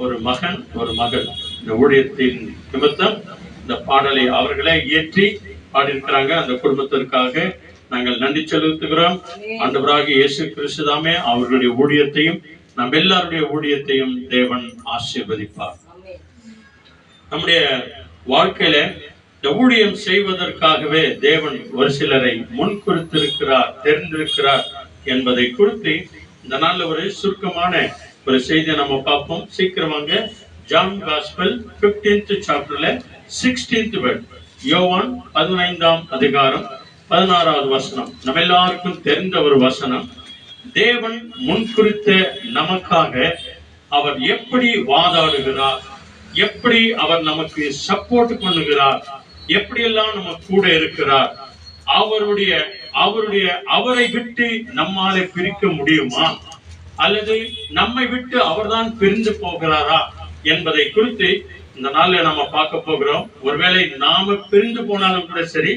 ஒரு மகன் ஒரு மகள், இந்த ஊழியத்தின் நிமித்தம் இந்த பாடலை அவர்களே இயற்றி பாடியிருக்கிறாங்க. அந்த குடும்பத்திற்காக நாங்கள் நன்றி செலுத்துகிறோம். ஆண்டவராகிய இயேசு கிறிஸ்துதாமே அவர்களுடைய ஊழியத்தையும் நம் எல்லாருடைய ஊழியத்தையும் தேவன் ஆசீர்வதிப்பார். நம்முடைய வாழ்க்கையில இந்த ஊழியம் செய்வதற்காகவே தேவன் ஒரு சிலரை முன்குறித்திருக்கிறார், தெரிந்திருக்கிறார் என்பதை குறித்து இந்த நாள்ல ஒரு சுருக்கமான ஒரு செய்தியை நம்ம பார்ப்போம். சீக்கிரம் வாங்க. ஜான் காஸ்பல் 15th சாப்டர்ல 16th வேர்ட், யோவான் 15ஆம் அதிகாரம் 16வது வசனம். நம்ம எல்லாருக்கும் தெரிந்த ஒரு வசனம். தேவன் முன்குறித்த நமக்காக அவர் எப்படி வாதாடுகிறார், எப்படி அவர் நமக்கு சப்போர்ட் பண்ணுகிறார், எப்படியெல்லாம் நம்ம கூட இருக்கிறார், அவரை விட்டு நம்மாலே பிரிக்க முடியுமா, அல்லது நம்மை விட்டு அவர்தான் பிரிந்து போகிறாரா என்பதை குறித்து இந்த நாள்ல நம்ம பார்க்க போகிறோம். ஒருவேளை நாம பிரிந்து போனாலும் கூட சரி,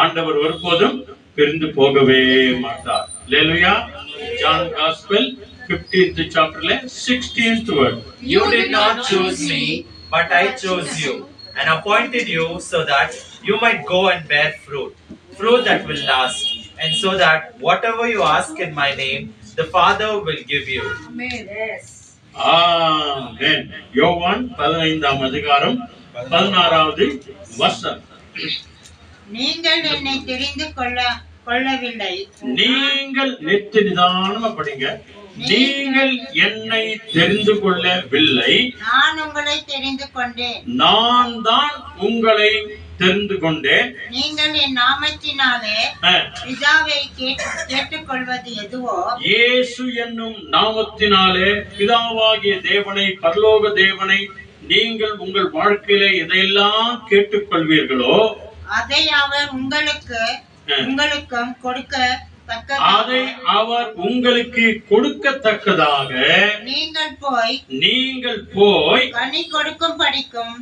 ஆண்டவர் ஒருபோதும் பிரிந்து போகவே மாட்டார். அல்லேலூயா. ஜான் காஸ்பல் 15th chapterல 16th word. You did not choose me, but I chose you and appointed you so that you might go and bear fruit that will last, and so that whatever you ask in my name, the Father will give you. Amen. Yes. ஆமென். யோவான் 15ஆம் அதிகாரம் 16வது வசனம். நீங்கள் என்னை தெரிந்து கொள்ளவில்லை. நீங்கள் நிதானமா படிங்க. நீங்கள் என்னை தெரிந்து கொள்ளவில்லை, நான் உங்களை தெரிந்து கொண்டேன். நான் தான் உங்களை தெரிந்து கொண்டேன். நீங்கள் என் நாமத்தினாலே பிதாவை கேட்டுக்கொள்வது எதுவோ, இயேசு என்னும் நாமத்தினாலே பிதாவாகிய தேவனை, பரலோக தேவனை நீங்கள் உங்கள் வாழ்க்கையில எதையெல்லாம் கேட்டுக்கொள்வீர்களோ அதை அவர் உங்களுக்கும் அதை அவர் உங்களுக்கு கொடுக்கத்தக்கதாக நீங்கள் போய் கனி கொடுக்கும் படிக்கும்,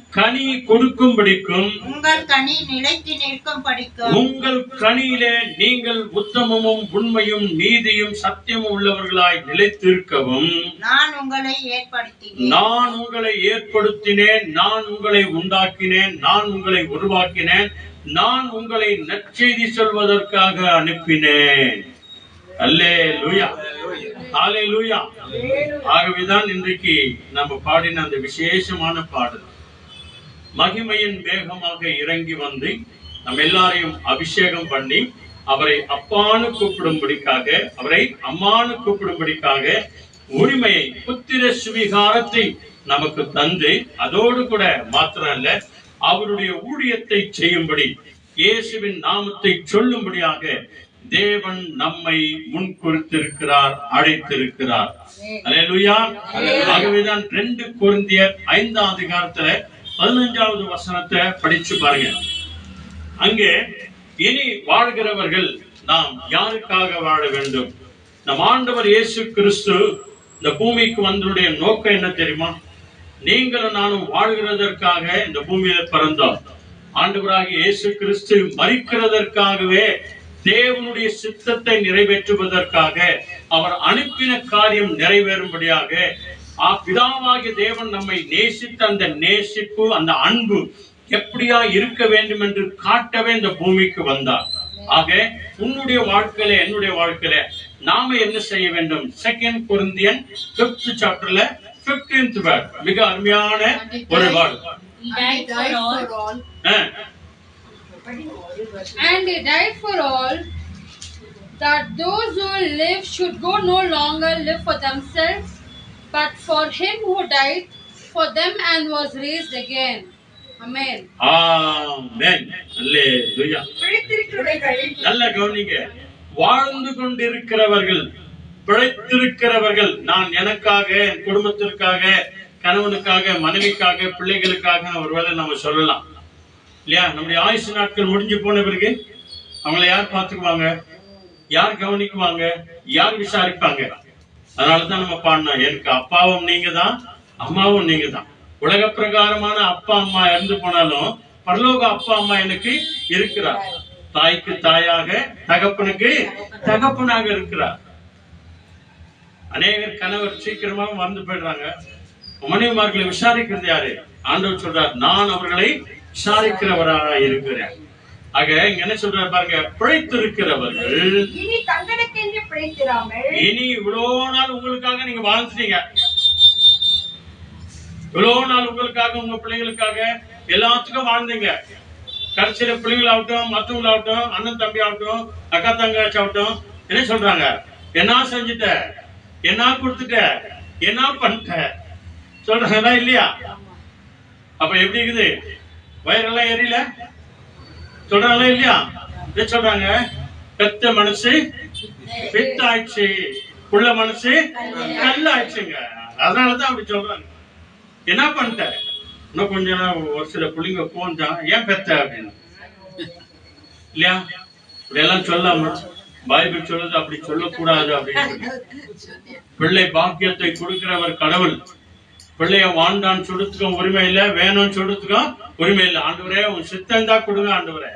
உங்கள் கனி நிலைத்து நிற்கும் படிக்கும், உங்கள் கனியிலே நீங்கள் உத்தமமும் உண்மையும் நீதியும் சத்தியமும் உள்ளவர்களாய் நிலைத்திருக்கவும் நான் உங்களை ஏற்படுத்தினேன், நான் உங்களை உண்டாக்கினேன், நான் உங்களை உருவாக்கினேன், நான் உங்களை நற்செய்தி சொல்வதற்காக அனுப்பினேன். அல்லேலூயா. ஹல்லேலூயா. ஆகவேதான் இன்றைக்கு நம்ம பாடின அந்த விசேஷமான பாடல், மகிமையின் மேகமாக இறங்கி வந்து நம்ம எல்லாரையும் அபிஷேகம் பண்ணி அவரை அப்பான்னு கூப்பிடும்படிக்காக, அவரை அம்மான்னு கூப்பிடும்படிக்காக உரிமையை, புத்திர சுவிகாரத்தை நமக்கு தந்து, அதோடு கூட மாத்திரம் அல்ல, அவருடைய ஊழியத்தை செய்யும்படி, இயேசுவின் நாமத்தை சொல்லும்படியாக தேவன் நம்மை முன்குறித்திருக்கிறார், அழைத்திருக்கிறார். அல்லேலூயா. ஆகவேதான் 2 கொரிந்தியர் 5ஆம் அதிகாரத்துல 15வது வசனத்தை படிச்சு பாருங்க. அங்கே இனி வாழ்கிறவர்கள் நாம் யாருக்காக வாழ வேண்டும்? நம் ஆண்டவர் இயேசு கிறிஸ்து இந்த பூமிக்கு வந்ததுடைய நோக்கம் என்ன தெரியுமா? நீங்களும் நானும் வாழ்கிறதற்காக இந்த பூமியில பிறந்தோம். ஆண்டவராகிய இயேசு கிறிஸ்து மரிக்கிறதற்காகவே, தேவனுடைய சித்தத்தை நிறைவேற்றுவதற்காக, அவர் அனுப்பின காரியம் நிறைவேறும்படியாக, பிதாவாகிய தேவன் நம்மை நேசித்த அந்த நேசிப்பு, அந்த அன்பு எப்படியா இருக்க வேண்டும் என்று காட்டவே இந்த பூமிக்கு வந்தார். ஆக உன்னுடைய வாழ்க்கையில, என்னுடைய வாழ்க்கையில நாம என்ன செய்ய வேண்டும்? 2 கொரிந்தியர் 5th chapterல 15th word, மிக அருமையான ஒரு word. And he died for all, that those who live should go no longer live for themselves, but for him who died for them and was raised again. Amen. ஆமென். அல்லேலூயா. பிழைத்திருக்கிறவர்கள் நல்ல கவனிங்க. வாழ்ந்து கொண்டிருக்கிறவர்கள், பிழைத்திருக்கிறவர்கள், நான் எனக்காக, என் குடும்பத்திற்காக, கணவனுக்காக, மனைவிக்காக, பிள்ளைகளுக்காக ஒருவேளை நம்ம சொல்லலாம் இல்லையா? நம்முடைய ஆயுசு நாட்கள் முடிஞ்சு போன பிறகு அவங்களை யார் பார்த்துக்குவாங்க? யார் கவனிக்குவாங்க? யார் விசாரிப்பாங்க? அதனாலதான் நம்ம பாடினோம், எனக்கு அப்பாவும் நீங்க தான், அம்மாவும் நீங்க தான். உலக பிரகாரமான அப்பா அம்மா இறந்து போனாலும் பரலோக அப்பா அம்மா எனக்கு இருக்கிறார். தாய்க்கு தாயாக, தகப்பனுக்கு தகப்பனாக இருக்கிறார். அநேகர் கணவர் சீக்கிரமாக மறந்து போயிடுறாங்க. மனைவிமார்களை விசாரிக்கிறது யாரு? ஆண்டவர் சொல்றார், நான் அவர்களை விசாரிக்கிறவராக இருக்கிறேன். ஆக இங்க என்ன சொல்றாரு பாருங்க, பிழைத்திருக்கிறவர்கள் இனி தங்களுக்கென்று பிழைத்திராமல், இனி இவ்வளவு நாள் உங்களுக்காக நீங்க வாழ்ந்துட்டீங்க, இவ்வளவு நாள் உங்களுக்காக, உங்க பிள்ளைகளுக்காக, எல்லாத்துக்கும் வாழ்ந்தீங்க. கடைசியில பிள்ளைங்களாகட்டும், மற்றவங்களாகட்டும், அண்ணன் தம்பி ஆகட்டும், அக்கா தங்கச்சி ஆகட்டும், என்ன சொல்றாங்க? என்ன செஞ்சுட்ட, என்ன கொடுத்துட்ட, என்ன பண்ணிட்ட சொல்றாங்களா இல்லையா? அப்ப எப்படி இருக்குது? வயிறெல்லாம் எரியல சொல்றாங்களா இல்லையா? சொல்றாங்க, பெத்த மனசு பித்தாயிடுச்சு, உள்ள மனசு கல்லாயிடுச்சுங்க. அதனாலதான் அப்படி சொல்றாங்க. என்ன பண்ணிட்ட? இன்னும் கொஞ்ச நாள் ஒரு சில பிள்ளைங்க போன்தான், ஏன் பெத்த அப்படின்னு இல்லையா? இப்படி எல்லாம் சொல்லாம பைபிள் சொல்லுது அப்படி சொல்லக்கூடாது அப்படின்னு. பிள்ளை பாக்கியத்தை கொடுக்கிறவர் கடவுள். பிள்ளைய வாண்டான்னு சொல்றதுக்கும் உரிமை இல்லை, வேணும்னு சொல்றதுக்கும் உரிமை இல்லை. ஆண்டவரே உன் சித்தம் தான் கொடுங்க ஆண்டவரே.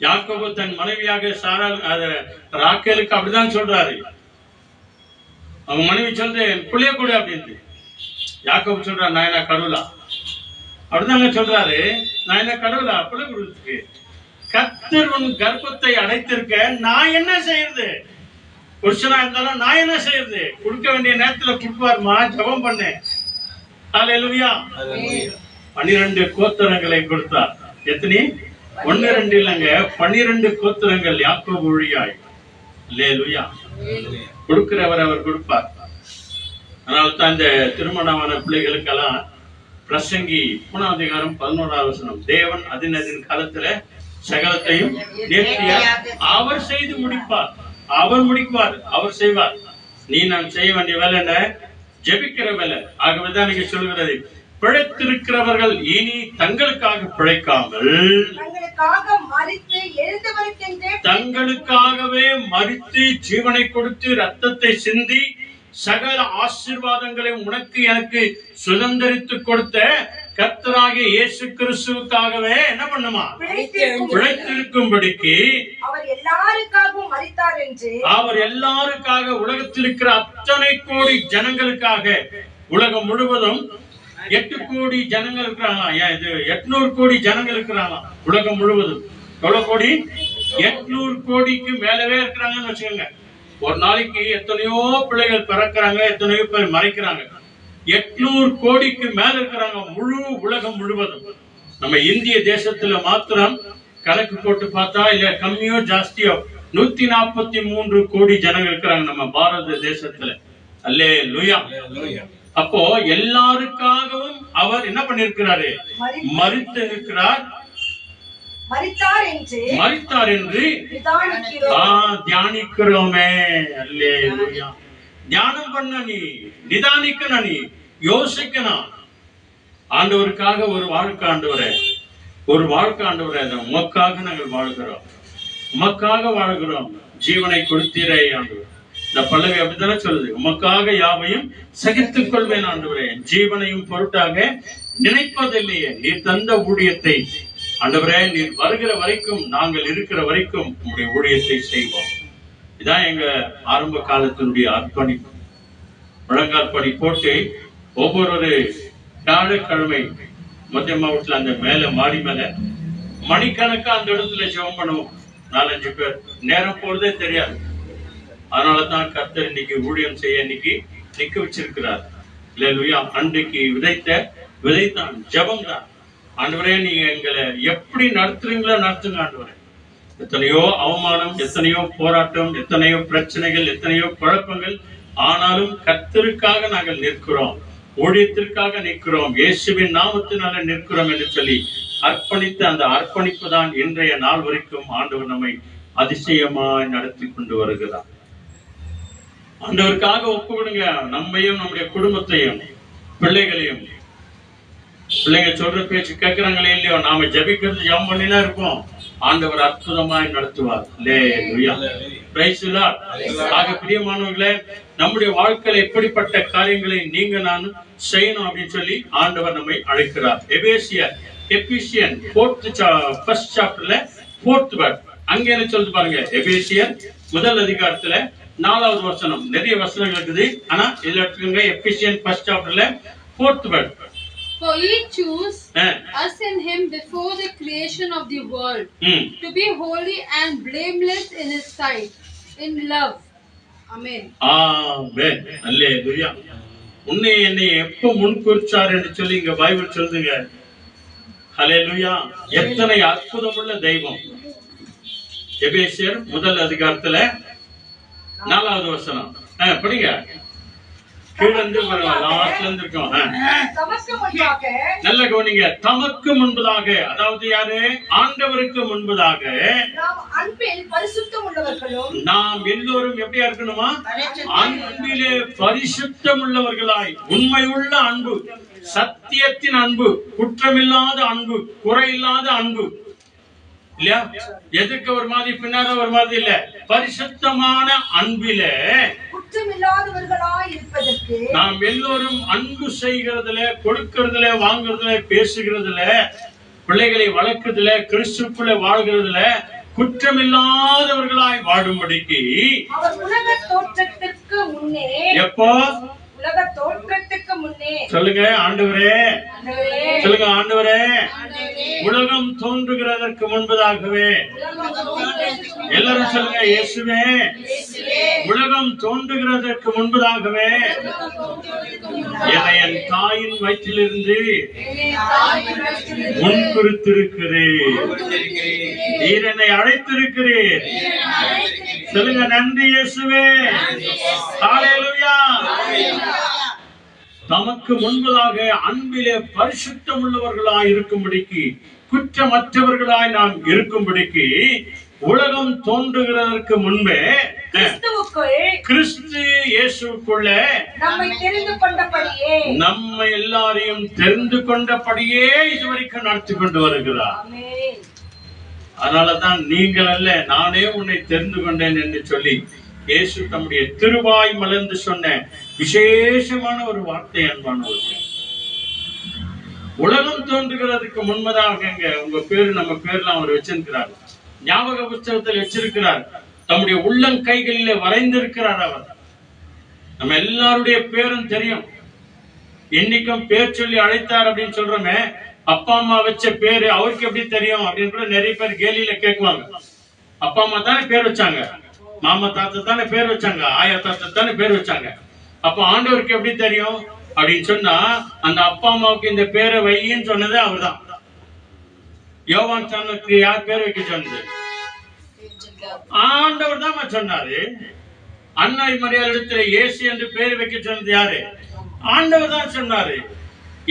யாக்கோபு தன் மனைவியாக சாரா ராக்கேலுக்கு அப்படிதான் சொல்றாரு. அவங்க மனைவி சொல்றது பிள்ளைய கொடு அப்படின்னு. யாக்கோபு சொல்றாரு, நான் என்ன கடவுளா? அப்படிதாங்க சொல்றாரு, நான் என்ன கடவுளா பிள்ளை கொடுத்துருக்கு? கர்த்தர் உன் கர்ப்பத்தை அடைத்திருக்க நான் என்ன செய்யறது? புருஷனா இருந்தாலும் நான் என்ன செய்யறது? கொடுக்க வேண்டிய நேரத்துல கொடுப்பாருமா, ஜெபம் பண்ணேன். ஹல்லேலூயா. 12 கோத்திரங்களை கொடுத்தார். எத்தனை? 1 2 இல்லைங்க, 12 கோத்திரங்கள் யாக்கோபு வழியாய். ஹல்லேலூயா. கொடுக்கிறவர் அவர் கொடுப்பார். அதனால்தான் இந்த திருமணமான பிள்ளைகளுக்கெல்லாம் பிரசங்கி 3ஆம் அதிகாரம் 11ஆம் வசனம், தேவன் அதின் காலத்துல சகலத்தையும் அவர் செய்து முடிப்பார். அவர் முடிப்பார், அவர் செய்வார். நீ நான் செய்ய வேண்டிய வேலை என்ன? ஜெபிக்கிற வேலை. ஆகவேதான் நீங்க சொல்கிறது, பிழைத்திருக்கிறவர்கள் இனி தங்களுக்காக பிழைக்காமல் தங்களுக்காகவே மரித்து ஜீவனை கொடுத்து ரத்தத்தை சிந்தி சகல ஆசீர்வாதங்களையும் உனக்கு எனக்கு சுதந்திரித்து கொடுத்த கர்த்தராகிய இயேசு கிறிஸ்துவுக்காகவே என்ன பண்ணுமா? பிழைத்திருக்கும்படிக்கு அவர் எல்லாருக்காக, உலகத்தில் இருக்கிற அத்தனை கோடி ஜனங்களுக்காக, உலகம் முழுவதும் 8 கோடி ஜனங்கள் இருக்கிறாங்களா? ஏன் இது 800 கோடி ஜனங்கள் இருக்கிறாங்களா? உலகம் முழுவதும் எவ்வளவு கோடி? 800 கோடிக்கு மேலவே இருக்கிறாங்கன்னு வச்சுக்கோங்க. ஒரு நாளைக்கு எத்தனையோ பிள்ளைகள் பிறக்கிறாங்க, எத்தனையோ பேர் மறைக்கிறாங்க. 800 கோடிக்கு மேல இருக்கிறாங்க முழு உலகம் முழுவதும். நம்ம இந்திய தேசத்துல மாத்திரம் கணக்கு போட்டு பார்த்தா, இல்ல கம்மியோ ஜாஸ்தியோ 143 கோடி ஜனங்கள் இருக்கிறாங்க நம்ம பாரத தேசத்துல. அல்லேலூயா. அப்போ எல்லாருக்காகவும் அவர் என்ன பண்ணிருக்கிறாரு? மரித்து இருக்கிறார். மரித்தார் என்று தியானிக்கிறோமே. அல்லேலூயா. தியானம் பண்ண நீ, நிதானிக்கணும், நீ யோசிக்கணும். ஆண்டவருக்காக ஒரு வாழ்க்கை ஆண்டவரே, ஒரு வாழ்க்கை ஆண்டவரே, உமக்காக நாங்கள் வாழ்கிறோம், உமக்காக வாழ்கிறோம். ஜீவனை கொடுத்தீரே ஆண்டவர். இந்த பல்லவி அப்படித்தானே சொல்லுது, உமக்காக யாவையும் சகித்துக் கொள்வேன் ஆண்டவரே, ஜீவனையும் பொருட்டாக நினைப்பதில்லையே. நீர் தந்த ஊழியத்தை ஆண்டவரே, நீர் வருகிற வரைக்கும், நாங்கள் இருக்கிற வரைக்கும் உங்களுடைய ஊழியத்தை செய்வோம். இதான் எங்க ஆரம்ப காலத்தினுடைய அர்ப்பணிப்பு. முழங்கால் படி போட்டு ஒவ்வொரு வியாழக்கிழமை மத்திய மாவட்டத்துல அந்த மேல மாடி மேல மணிக்கணக்கா அந்த இடத்துல ஜெபம் பண்ணுவோம். 4-5 பேர். நேரம் போறதே தெரியாது. அதனாலதான் கர்த்தர் இன்னைக்கு ஊழியம் செய்ய இன்னைக்கு நிக்க வச்சிருக்கிறார். இல்லையா? அன்றைக்கு விதைத்த விதைத்தான், ஜெபம் தான். ஆண்டவரே, நீங்க எங்களை எப்படி நடத்துறீங்களோ நடத்துங்க ஆண்டவரே. எத்தனையோ அவமானம், எத்தனையோ போராட்டம், எத்தனையோ பிரச்சனைகள், எத்தனையோ குழப்பங்கள், ஆனாலும் கர்த்தருக்காக நாங்கள் நிற்கிறோம், ஊழியத்திற்காக நிற்கிறோம், இயேசுவின் நாமத்தினால நிற்கிறோம் என்று சொல்லி அர்ப்பணித்த அந்த அர்ப்பணிப்பு தான் இன்றைய நாள் வரைக்கும் ஆண்டவர் நம்மை அதிசயமாய் நடத்தி கொண்டு வருகிறார். ஆண்டவருக்காக ஒப்பு கொடுங்க, நம்மையும் நம்முடைய குடும்பத்தையும் பிள்ளைகளையும். பிள்ளைங்க சொல்ற பேச்சு கேட்கிறாங்களே இல்லையோ, நாம ஜெபிக்கிறது ஜெபம் பண்ணினா இருப்போம், ஆண்டவர் அற்புதமாய் நடத்துவார். ஆக பிரியமானவர்களே, நம்முடைய வாழ்க்கையில எப்படிப்பட்ட காரியங்களை நீங்க நான் செய்யணும் அப்படின்னு சொல்லி ஆண்டவர் நம்மை அழைக்கிறார். எபேசியன் 1st சாப்டர்ல 4th verse அங்க என்ன சொல்லுது பாருங்க. எபேசியர் 1 அதிகாரத்துல 4வது வசனம். நிறைய வசனங்கள் இருக்குது, ஆனா இதுல எடுத்துக்கோங்க. எபேசியன் 1st சாப்டர்ல 4th verse. For he chose us in him before the creation of the world to be holy and blameless in his sight, in love. Amen. Amen. Hallelujah. உன்னை என்னை எப்ப முன்குறிச்சார் என்று சொல்லி இங்க பைபிள் சொல்லுங்க. ஹல்லேலூயா. எத்தனை அற்புதமுள்ள தெய்வம். எபேசியர் 1 அதிகாரத்துல 4வது வசனம் படிங்க. கீழந்து லாஸ்ட்ல இருந்து இருக்கோம். நல்ல கவனிங்க. தமக்கு முன்பதாக, அதாவது யாரு? ஆண்டவருக்கு முன்பதாக நாம் எல்லோரும் எப்படியா இருக்கணுமா? அன்பிலே பரிசுத்தம் உள்ளவர்களாய், உண்மையுள்ள அன்பு, சத்தியத்தின் அன்பு, குற்றமில்லாத அன்பு, குறையில்லாத அன்பு இல்லையா? எதுக்கு ஒரு மாதிரி பின்னால ஒரு மாதிரி இல்ல, பரிசுத்தமான அன்பில குற்றமில்லாதவர்களாய் இருப்பதற்கு நாம் எல்லோரும் அன்பு செய்கிறதுல, கொடுக்கிறதுல, வாங்குறதுல, பேசுகிறதுல, பிள்ளைகளை வளர்க்கிறதுல, கிறிஸ்துக்குள்ள வாழ்கிறதுல குற்றமில்லாதவர்களாய் வாழும்படிக்கு அவர் உலக தோற்றத்திற்கு முன்னே, எப்போ? உலக தோற்றத்துக்கு முன்னே. சொல்லுங்க ஆண்டவரே, சொல்லுங்க ஆண்டவரே. உலகம் தோன்றுகிறதற்கு முன்பதாகவே. எல்லாரும் சொல்லுங்க இயேசுவே. உலகம் தோன்றுகிறதற்கு முன்பதாகவே என்னை என் தாயின் வயிற்றிலிருந்து முன்குறித்திருக்கிறீர், நீர் என்னை அழைத்திருக்கிறீர். சொல்லுங்க நன்றி இயேசுவே. ஹல்லேலூயா. தமக்கு முன்பதாக அன்பிலே பரிசுத்தம் உள்ளவர்களாய் இருக்கும்படிக்கு, குற்றமற்றவர்களாய் நாம் இருக்கும்படிக்கு, உலகம் தோன்றுகிறதற்கு முன்பே கிறிஸ்து இயேசுக்குள்ள நம்மை எல்லாரையும் தெரிந்து கொண்டபடியே இதுவரைக்கும் நடத்தி கொண்டு வருகிறார். அதனாலதான் நீங்கள் அல்ல, நானே உன்னை தெரிந்து கொண்டேன் என்று சொல்லி இயேசு தம்முடைய திருவாய் மலர்ந்து சொன்ன விசேஷமான ஒரு வார்த்தை. அன்பானவர்கள், உலகம் தோன்றுகிறதுக்கு முன்பதாக உங்க பேரு நம்ம பேர்லாம் அவர் வச்சிருக்கிறார், ஞாபக புத்தகத்தில் வச்சிருக்கிறார், தம்முடைய உள்ளங்கைகளிலே வரைந்திருக்கிறார். அவர் நம்ம எல்லாருடைய பேரும் தெரியும். என்னைக்கும் பேர் சொல்லி அழைத்தார் அப்படின்னு சொல்றோமே, அப்பா அம்மா வச்ச பேரு அவருக்கு எப்படி தெரியும் அப்படின்னு கூட நிறைய பேர் கேலியில கேட்குவாங்க. அப்பா அம்மா தானே பேர் வச்சாங்க, மாமா தாத்தா தானே பேர் வச்சாங்க, ஆயா தாத்தா தானே பேர் வச்சாங்க. அப்ப ஆண்டவருக்கு எப்படி தெரியும் அப்படின்னு சொன்னா, அந்த அப்பா அம்மாவுக்கு இந்த பேரை வையின்னு சொன்னது அவர்தான். யோவான் சாணக்கு யார் பேர் வைக்க சொன்னது? ஆண்டவர் தான் சொன்னாரு. அன்னை மரியாதை இடத்துல இயேசு என்று பெயர் வைக்க சொன்னது யாரு? ஆண்டவர் தான் சொன்னாரு.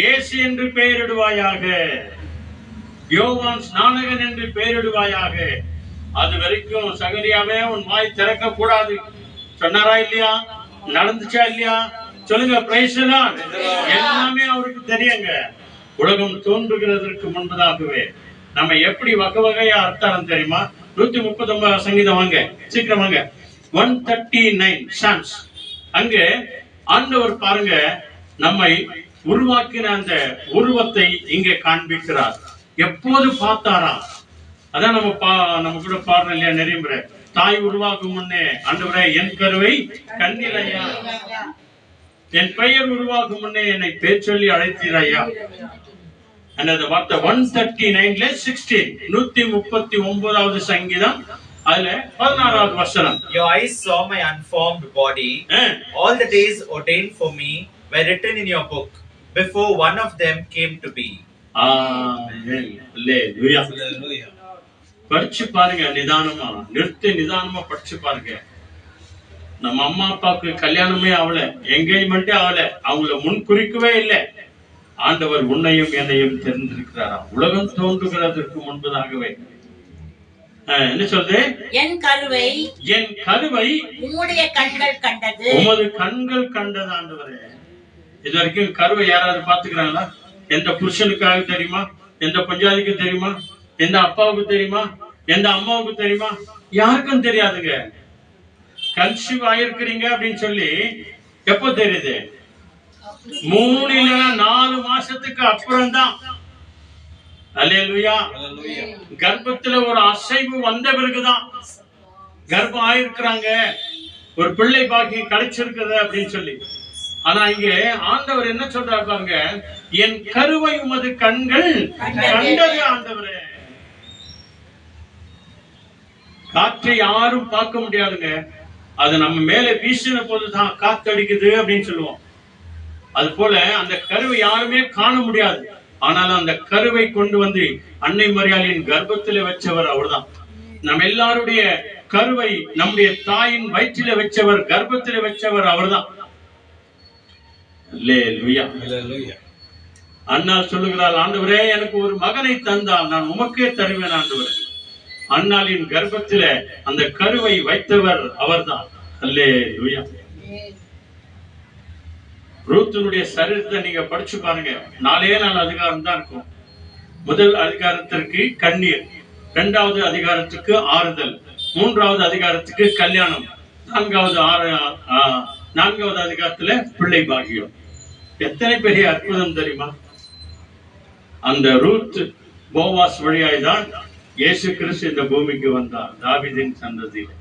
இயேசு என்று பெயரிடுவாயாக, யோவான் ஸ்நானகன் என்று பெயரிடுவாயாக. அது வரைக்கும் சகரியாவே உன் வாய் திறக்க கூடாது சொன்னாரா இல்லையா? நடந்துச்சா இல்லையா? சொல்லுங்க. Price the Lord. எல்லாமே அவருக்கு தெரியுங்க. உலகம் தோன்றுகிறதற்கு முன்பதாகவே நம்ம எப்படி வகை வகையா அர்த்தம் தெரியுமா? 139 சங்கீதம் வாங்க, சீக்கிரம் வாங்க. 139 சாம்ஸ். அங்க ஆண்டவர் பாருங்க நம்மை உருவாக்கின அந்த உருவத்தை இங்கே காண்பிக்கிறார். எப்போது பார்த்தாராம்? அதான் நம்ம கூட பாடுறோம் இல்லையா நிறைய முறை. தாய் உருவாக்கும் முன்னே ஆண்டவரே என் கருவை கண்ணிலையா, என் பெயர் உருவாக்கும் முன்னே என்னை பேர் சொல்லி அழைத்தீரையா. அந்த வார்த்தை 139ல 16 139வது சங்கீதம் அதுல 16வது வசனம். Your eyes saw my unformed body. All the days ordained for me were written in your book before one of them came to be. Amen. Hallelujah. படிச்சு பாருங்க, நிதானமா நிதானமா படிச்சு பாருங்க. நம்ம அம்மா அப்பாவுக்கு கல்யாணமே ஆகல, என்கேஜ்மெண்டே ஆகல, அவங்கள முன் குறிக்கவே இல்லை. ஆண்டவர் உன்னையும் என்னையும் தெரிந்திருக்கிறாராம், உலகம் தோன்றுகிறதற்கு முன்பதாகவே. என்ன சொல்றது? என் கருவை உம்முடைய கண்கள் கண்டது, உமது கண்கள் கண்டது. ஆண்டவரே, இது வரைக்கும் கருவை யாராவது பாத்துக்கிறாங்களா? எந்த புருஷனுக்காக தெரியுமா? எந்த பஞ்சாதிக்கு தெரியுமா? எந்த அப்பாவுக்கு தெரியுமா? எந்த அம்மாவுக்கு தெரியுமா? யாருக்கும் தெரியாதுங்க. கன்சீவ் ஆயிருக்கிறீங்க அப்படின்னு சொல்லி எப்போ தெரியுது? 3 இல்ல 4 மாசத்துக்கு அப்புறம் தான். அல்லேலூயா. கர்ப்பத்துல ஒரு அசைவு வந்த பிறகுதான் கர்ப்பம் ஆயிருக்கிறாங்க, ஒரு பிள்ளை பாக்கி கிடைச்சிருக்குது அப்படின்னு சொல்லி. ஆனா இங்க ஆண்டவர் என்ன சொல்றாரு பாருங்க, என் கருவை உமது கண்கள் கண்டது. ஆண்டவரே, காற்றை யாரும் பார்க்க முடியாதுங்க, அது நம்ம மேல வீசின போதுதான் காத்தடிக்குது அப்படின்னு சொல்லுவோம். அது போல அந்த கருவை யாருமே காண முடியாது. ஆனாலும் அந்த கருவை கொண்டு வந்து அன்னை மரியாளின் கர்ப்பத்தில வச்சவர் அவர்தான். நம்ம எல்லாருடைய கருவை நம்முடைய தாயின் வயிற்றில வச்சவர், கர்ப்பத்தில வச்சவர் அவர்தான். அன்னாள் சொல்லுகிறாள், ஆண்டவரே எனக்கு ஒரு மகனை தந்தால் நான் உமக்கே தருவேன். ஆண்டவரே, அன்னாளின் கர்ப்பத்தில அந்த கருவை வைத்தவர் அவர்தான். அல்லேலூயா. ரூத்தினுடைய சரித்திரத்தை நீங்க படிச்சு பாருங்க, 4 அதிகாரம் தான் இருக்கும். முதல் அதிகாரத்திற்கு கண்ணீர், 2வது அதிகாரத்துக்கு ஆறுதல், 3வது அதிகாரத்துக்கு கல்யாணம், 4வது அதிகாரத்துல பிள்ளை பாக்கியம். எத்தனை பெரிய அற்புதம் தெரியுமா? அந்த ரூத் போவாஸ் வழியாய்தான் இயேசு கிறிஸ்து இந்த பூமிக்கு வந்தார், தாவீதின் சந்ததியில்.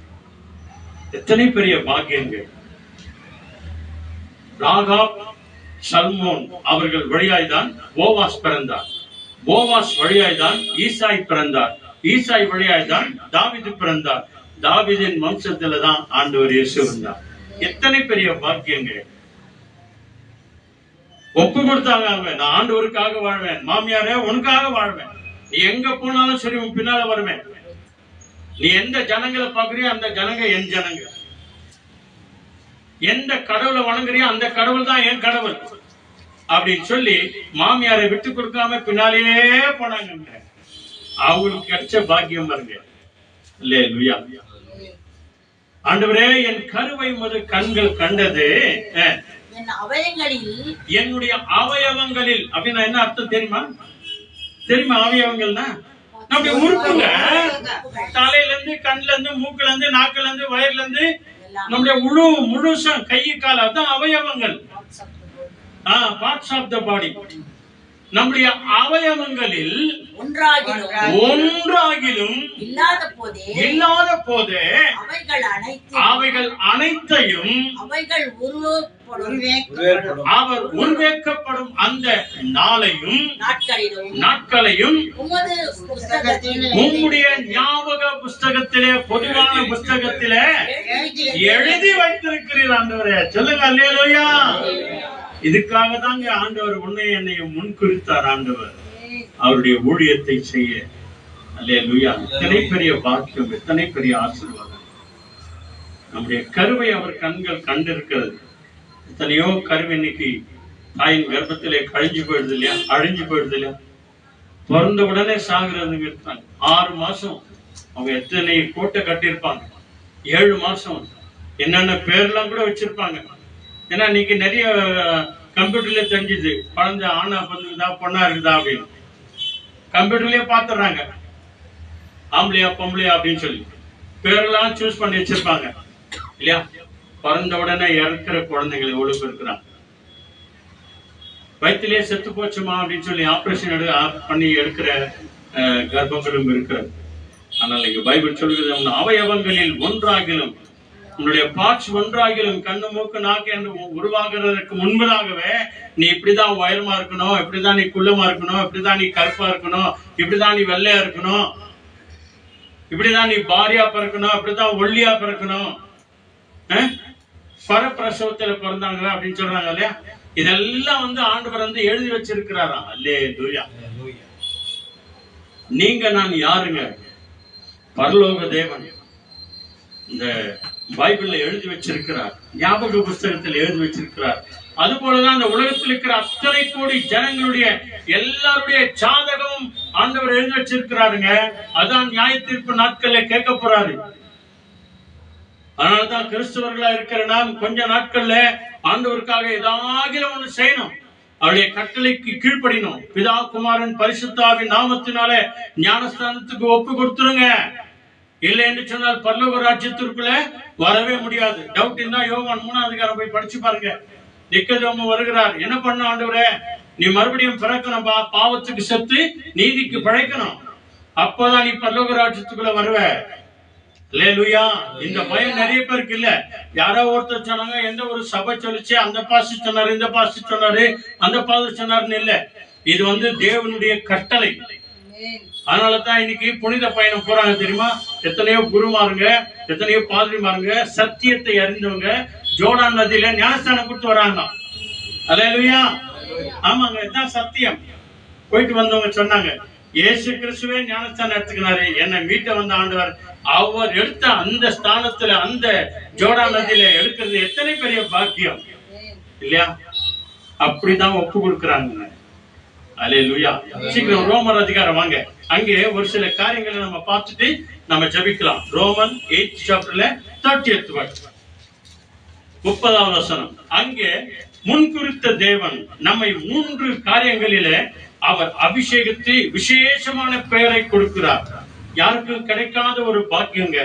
எத்தனை பெரிய பாக்கியங்கள்! ராகாப், சல்மோன் அவர்கள் வழியாய்தான் போவாஸ் பிறந்தார், போவாஸ் வழியாய்தான் ஈசாய் பிறந்தார், ஈசாய் வழியாய்தான் தாவீது பிறந்தார், தாவீதின் வம்சத்துல தான் ஆண்டவர் இயேசு வந்தார். எத்தனை பெரிய பாக்கியங்கள்! ஒப்பு கொடுத்தாங்க, நான் ஆண்டவருக்காக வாழ்வேன், மாமியாரே உனக்காக வாழ்வேன், நீ எங்க போனாலும் சரி உன் பின்னால வருவேன், நீ எந்த ஜனங்களை பாக்குறியோ அந்த ஜனங்க என் ஜனங்க, எந்த கடவுளை வணங்குறியோ அந்த கடவுள் தான் என் கடவுள் அப்படின்னு சொல்லி மாமியாரை விட்டு கொடுக்காம பின்னாலேயே போனாங்க. அவங்களுக்கு கிடைச்ச பாக்கியம் பாருங்க. அல்லேலூயா. ஆண்டவரே, என் கருவை உமது கண்கள் கண்டது, என்னுடைய அவயவங்களில் அப்படின்னா என்ன அர்த்தம் தெரியுமா? அவயவங்கள்னா நம்முடைய உறுப்புங்க, தலையில இருந்து, கண்ணுல இருந்து, மூக்குல இருந்து, நாக்குல இருந்து, வயர்ல இருந்து, நம்முடைய முழுசம் கை கால், அதான் அவயவங்கள். பார்ட்ஸ் ஆஃப் த பாடி. நம்முடைய அவயவங்களில் ஒன்றாகிலும் இல்லாத போதே அவைகள் அனைத்தையும் அவர் உருவேக்கப்படும் அந்த நாட்களையும் உம்முடைய ஞாபக புஸ்தகத்திலே, பொதுவான புஸ்தகத்திலே எழுதி வைத்திருக்கிறீர். ஆண்டவரே சொல்லுங்க அல்லேலூயா. இதுக்காக தாங்க ஆண்டவர் உன்னை என்னையும் முன்குறித்தார். ஆண்டவர் அவருடைய ஊழியத்தை செய்ய. அல்லேலூயா. எத்தனை பெரிய பாக்கியம், எத்தனை பெரிய ஆசீர்வாதம்! நம்முடைய கருவை அவர் கண்கள் கண்டிருக்கிறது. எத்தனையோ கருவை இன்னைக்கு தாயின் கர்ப்பத்திலே அழிஞ்சு போயிடுது இல்லையா? பிறந்த உடனே சாகுறதுங்க இருக்காங்க. 6 மாசம் அவங்க எத்தனை கோட்டை கட்டியிருப்பாங்க, 7 மாசம் என்னென்ன பேர்லாம் கூட வச்சிருப்பாங்க. ஏன்னா இன்னைக்கு நிறைய கம்ப்யூட்டர்ல தெரிஞ்சுது குழந்தை ஆணா பிறந்துக்குதா பொண்ணா இருக்குதா அப்படின்னு. கம்ப்யூட்டர்லயே பாத்துறாங்க ஆம்பளையா பொம்பளையா அப்படின்னு சொல்லி பேரெல்லாம் சூஸ் பண்ணி வச்சிருப்பாங்க இல்லையா? பிறந்த உடனே இறக்குற குழந்தைங்களை எவ்வளவு இருக்கிறாங்க. வயிற்றிலேயே செத்து போச்சுமா அப்படின்னு சொல்லி ஆபரேஷன் பண்ணி எடுக்கிற கர்ப்பங்களும் இருக்கிறது. ஆனால் இங்க பைபிள் சொல்கிறது, அவயவங்களில் ஒன்றாகிலும், உன்னுடைய பார்ட்ஸ் ஒன்றாகிலும், கண்ணு மூக்கு நாக்கு என்று உருவாகிறதுக்கு முன்பதாகவே நீ இப்படிதான் உயரமா இருக்கணும், இப்படிதான் நீ குள்ளமா இருக்கணும், இப்படிதான் நீ கருப்பா இருக்கணும், இப்படிதான் நீ வெள்ளையா இருக்கணும், இப்படிதான் நீ பாரியா பிறக்கணும், இப்படிதான் ஒல்லியா பிறக்கணும், பரப்பிரசவத்துல பிறந்தாங்க அப்படின்னு சொல்றாங்க இல்லையா? இதெல்லாம் ஆண்டவர் எழுதி வச்சிருக்கிறாராம். அல்லேலூயா. நீங்க நான் யாருங்க? பரலோக தேவன் இந்த பைபிள்ல எழுதி வச்சிருக்கிறார், ஞாபக புஸ்தகத்தில் எழுதி வச்சிருக்கிறார். அது போலதான் இந்த உலகத்தில் இருக்கிற அத்தனை கோடி ஜனங்களுடைய எல்லாருடைய ஜாதகமும் ஆண்டவர் எழுதி வச்சிருக்கிறாருங்க. அதான் நியாய தீர்ப்பு நாட்கள்ல கேட்க போறாரு. அதனாலதான் கிறிஸ்தவர்களா இருக்கிற நாம் கொஞ்ச நாட்கள்ல ஆண்டவருக்காக ஏதாவது ஒண்ணு செய்யணும், அவருடைய கட்டளைக்கு கீழ்ப்படினோம். பிதா குமாரன் பரிசுத்தாவின் நாமத்தினாலே ஞானஸ்தானத்துக்கு ஒப்பு கொடுத்துருங்க. இல்லை என்று சொன்னால் பரலோக ராஜ்யத்திற்குள்ள வரவே முடியாது. டவுட் இருந்தா யோவான் 3ஆம் அதிகாரம் போய் படிச்சு பாருங்க. நிக்கதேமு வருகிறார், என்ன பண்ண ஆண்டவரே, நீ மறுபடியும் பிறக்கணும், பாவத்துக்கு செத்து நீதிக்கு பிழைக்கணும், அப்பதான் நீ பரலோக ராஜ்யத்துக்குள்ள வருவ. அல்லேலூயா. இந்த பயம் நிறைய பேருக்கு இல்ல. யாரோ ஒருத்தர் சொன்னாங்க, எந்த ஒரு சபை சொல்லிச்சு, அந்த பாஸ்டர் சொன்னாரு, இந்த பாஸ்டர் சொன்னாரு, அந்த பாஸ்டர் சொன்னாருன்னு இல்ல. இது தேவனுடைய கட்டளை. அதனாலதான் இன்னைக்கு புனித பயணம் போறாங்க தெரியுமா? எத்தனையோ குருமாருங்க, எத்தனையோ பாதிரிமாருங்க, சத்தியத்தை அறிந்தவங்க ஜோர்டான் நதியில ஞானஸ்தானம் கொடுத்து வராங்க. அல்லேலூயா. ஆமாங்க, இதுதான் சத்தியம். போயிட்டு வந்தவங்க சொன்னாங்க, இயேசு கிறிஸ்துவே ஞானஸ்தானம் எடுத்துக்கினாரு, என்னை மீட்ட வந்த ஆண்டவர் அவர் எடுத்த அந்த ஸ்தானத்துல அந்த ஜோர்டான் நதியில எடுக்கிறது எத்தனை பெரிய பாக்கியம் இல்லையா? அப்படிதான் ஒப்பு கொடுக்குறாங்க. அல்லேலூயா. சீக்கிரம் ரோமர் அதிகாரம் வாங்க. அங்கே ஒரு சில காரியங்களை நம்ம பார்த்துட்டு நம்ம ஜெபிக்கலாம். ரோமன் 8th chapterல 30th verse 30வது வசனம். அங்கே முன்குறித்த தேவன் நம்மை 3 காரியங்களிலே அவர் அபிஷேகத்தை விசேஷமான பெயரை கொடுக்கிறார். யாருக்கும் கிடைக்காத ஒரு பாக்கியங்க.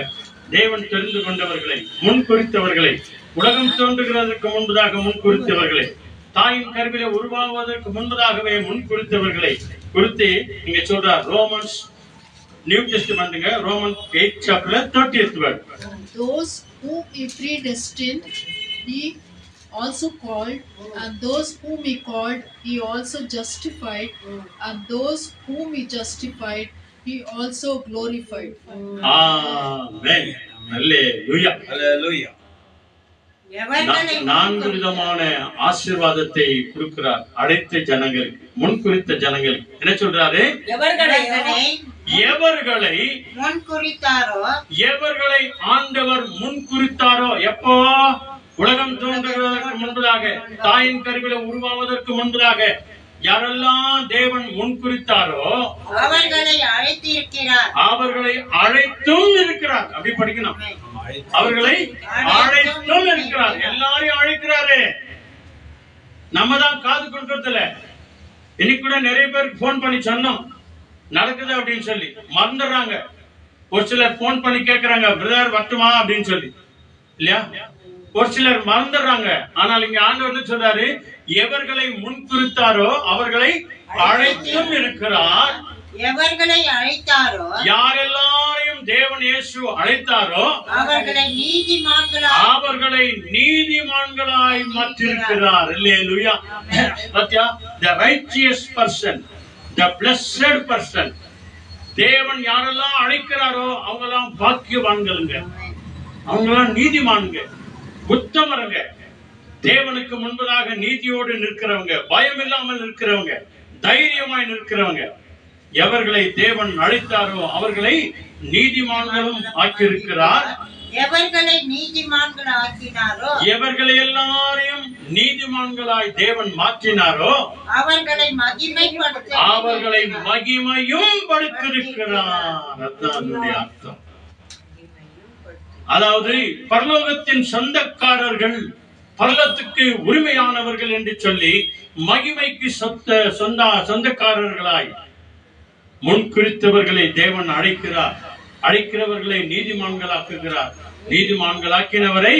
தேவன் தெரிந்து கொண்டவர்களை, முன்குறித்தவர்களை, உலகம் தோன்றுகிறதற்கு முன்பதாக முன்குறித்தவர்களை, தாயின் கருவிலே உருவாவதற்கு முன்பதாகவே முன்குறித்தவர்களை குறித்து இங்க சொல்றார். ரோமன்ஸ் நியூ டெஸ்டமென்ட்ங்க, Roman 8th chapter 30th verse. Those whom he predestined, he also called, and those whom he called, he also justified, and those whom he justified, he also glorified. Amen. Hallelujah. Hallelujah. 4 விதமான ஆசீர்வாதத்தை கொடுக்கிறார் அழைத்த ஜனங்களுக்கு, முன்குறித்த ஜனங்களுக்கு. என்ன சொல்றாரு? எவர்களை ஆண்டவர் முன்குறித்தாரோ, எப்போ? உலகம் தோன்றுவதற்கு முன்பதாக, தாயின் கருவில உருவாவதற்கு முன்பதாக யாரெல்லாம் தேவன் முன்குறித்தாரோ அவர்களை அழைத்திருக்கிறார், அவர்களை அழைத்தும் இருக்கிறார். அப்படி படிக்கணும். அவர்களை அழைத்தும் இருக்கிறார். எல்லாரையும் அழைக்கிறாரு. நம்ம தான் காது கொடுக்கறதில்ல. இன்னைக்கு கூட நிறைய பேருக்கு போன் பண்ணி சொன்னோம் நடக்குது அப்படின்னு சொல்லி மறந்துடுறாங்க. ஒரு சிலர் போன் பண்ணி கேட்கறாங்க, பிரதர் வரட்டுமா அப்படின்னு சொல்லி, இல்லையா? ஒரு சிலர் மறந்துடுறாங்க. ஆனால் இங்க ஆண்டவர் சொல்றாரு, எவர்களை முன்குறித்தாரோ அவர்களை அழைத்தும் இருக்கிறார். எவர்களை அழைத்தாரோ, யாரெல்லாரையும் தேவன் இயேசு அழைத்தாரோ அவர்களை நீதிமான்களாய் மாற்றிருக்கிறார். அல்லேலூயா. பாத்தியா? the righteous person, the blessed person. தேவன் யாரெல்லாம் அழைக்கிறாரோ அவங்கெல்லாம் பாக்கியவான்களுங்க, அவங்கெல்லாம் நீதிமான்கள், உத்தமருங்க, தேவனுக்கு முன்பதாக நீதியோடு நிற்கிறவங்க, பயம் இல்லாமல் இருக்கிறவங்க, தைரியமாய் நிற்கிறவங்க. எவர்களை தேவன் அழைத்தாரோ அவர்களை நீதிமான்களும் ஆக்கியிருக்கிறார். எவர்களை நீதிமான்கள் ஆக்கினாரோ, எவர்களை எல்லாரையும் நீதிமான்களாய் தேவன் மாற்றினாரோ அவர்களை மகிமையும் படுத்திருக்கிறார். அதுதான் அர்த்தம். அதாவது பரலோகத்தின் சொந்தக்காரர்கள், பரலோகத்துக்கு உரிமையானவர்கள் என்று சொல்லி மகிமைக்கு சொந்தக்காரர்களாய் முன்குறித்தவர்களை தேவன் அழைக்கிறார். அழைக்கிறவர்களை நீதிமான்களாக்குகிறார். நீதிமான்களாக்கினவரை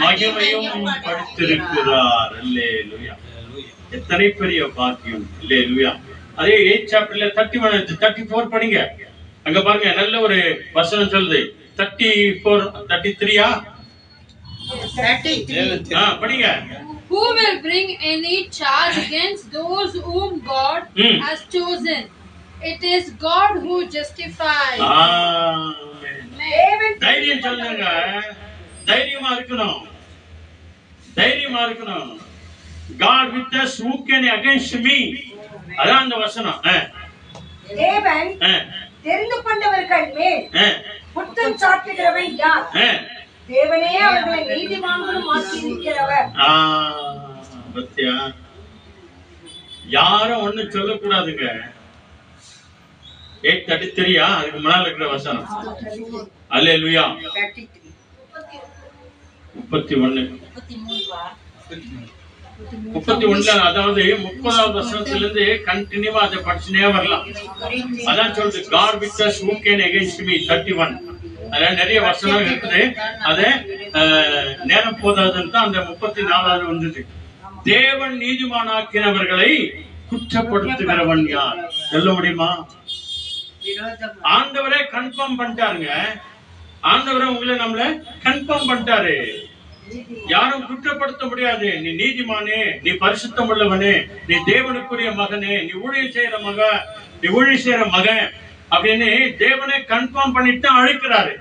மகிமையும் படுத்திருக்கிறார். அல்லேலூயா. எத்தனை பெரிய பாக்கியம். அல்லேலூயா. அதே 8th chapterல 34 படிங்க. அங்க பாருங்க, நல்ல ஒரு வசனம் சொல்லுது. 34 33 படிங்க. Who will bring any charge against those whom God has chosen? It is God who justifies. தைரியம் சொல்லுங்க. தைரியமா இருக்கணும். God with us, who can against me? அதான் அந்த வசனம். தேவன் தெரிந்து கொண்டவர்கள் மேல் குற்றம் சாட்டுகிறவன் யார்? ஆ. தேவனே அவர்களை நீதிமான்களும் ஆக்கி இருக்கிறவர். பத்தியா, யாரும் ஒண்ணு சொல்லக்கூடாதுங்க. 8:33 அதுக்கு முன்னால இருக்கிற வசனம். அல்லேலூயா. 31 31 அதாவது 30வது வசனத்திலிருந்து கண்டினியூவா அதை படிச்சுனே வரலாம். அதான் சொல்றது, God with us who can against me 31. அதுல நிறைய வசனம் இருக்குது. அது நேரம் போதாதுன்னு தான் அந்த 34வது வந்தது. தேவன் நீதிமானாக்கினவர்களை குற்றப்படுத்துகிறவன் யார்? சொல்ல முடியுமா? ஆண்டவரே கன்ஃபார்ம் பண்ணிட்டாருங்க. ஆண்டவரே உங்களை நம்மள கன்ஃபார்ம் பண்ணிட்டாரு. யாரும் குற்றப்படுத்த முடியாது. நீ நீதிமானே, நீ பரிசுத்தம் உள்ளவனே, நீ தேவனுக்குரிய மகனே, நீ ஊழியம் செய்யற மகன் அப்படின்னு தேவனே கன்ஃபார்ம் பண்ணிட்டு அழைக்கிறாரு.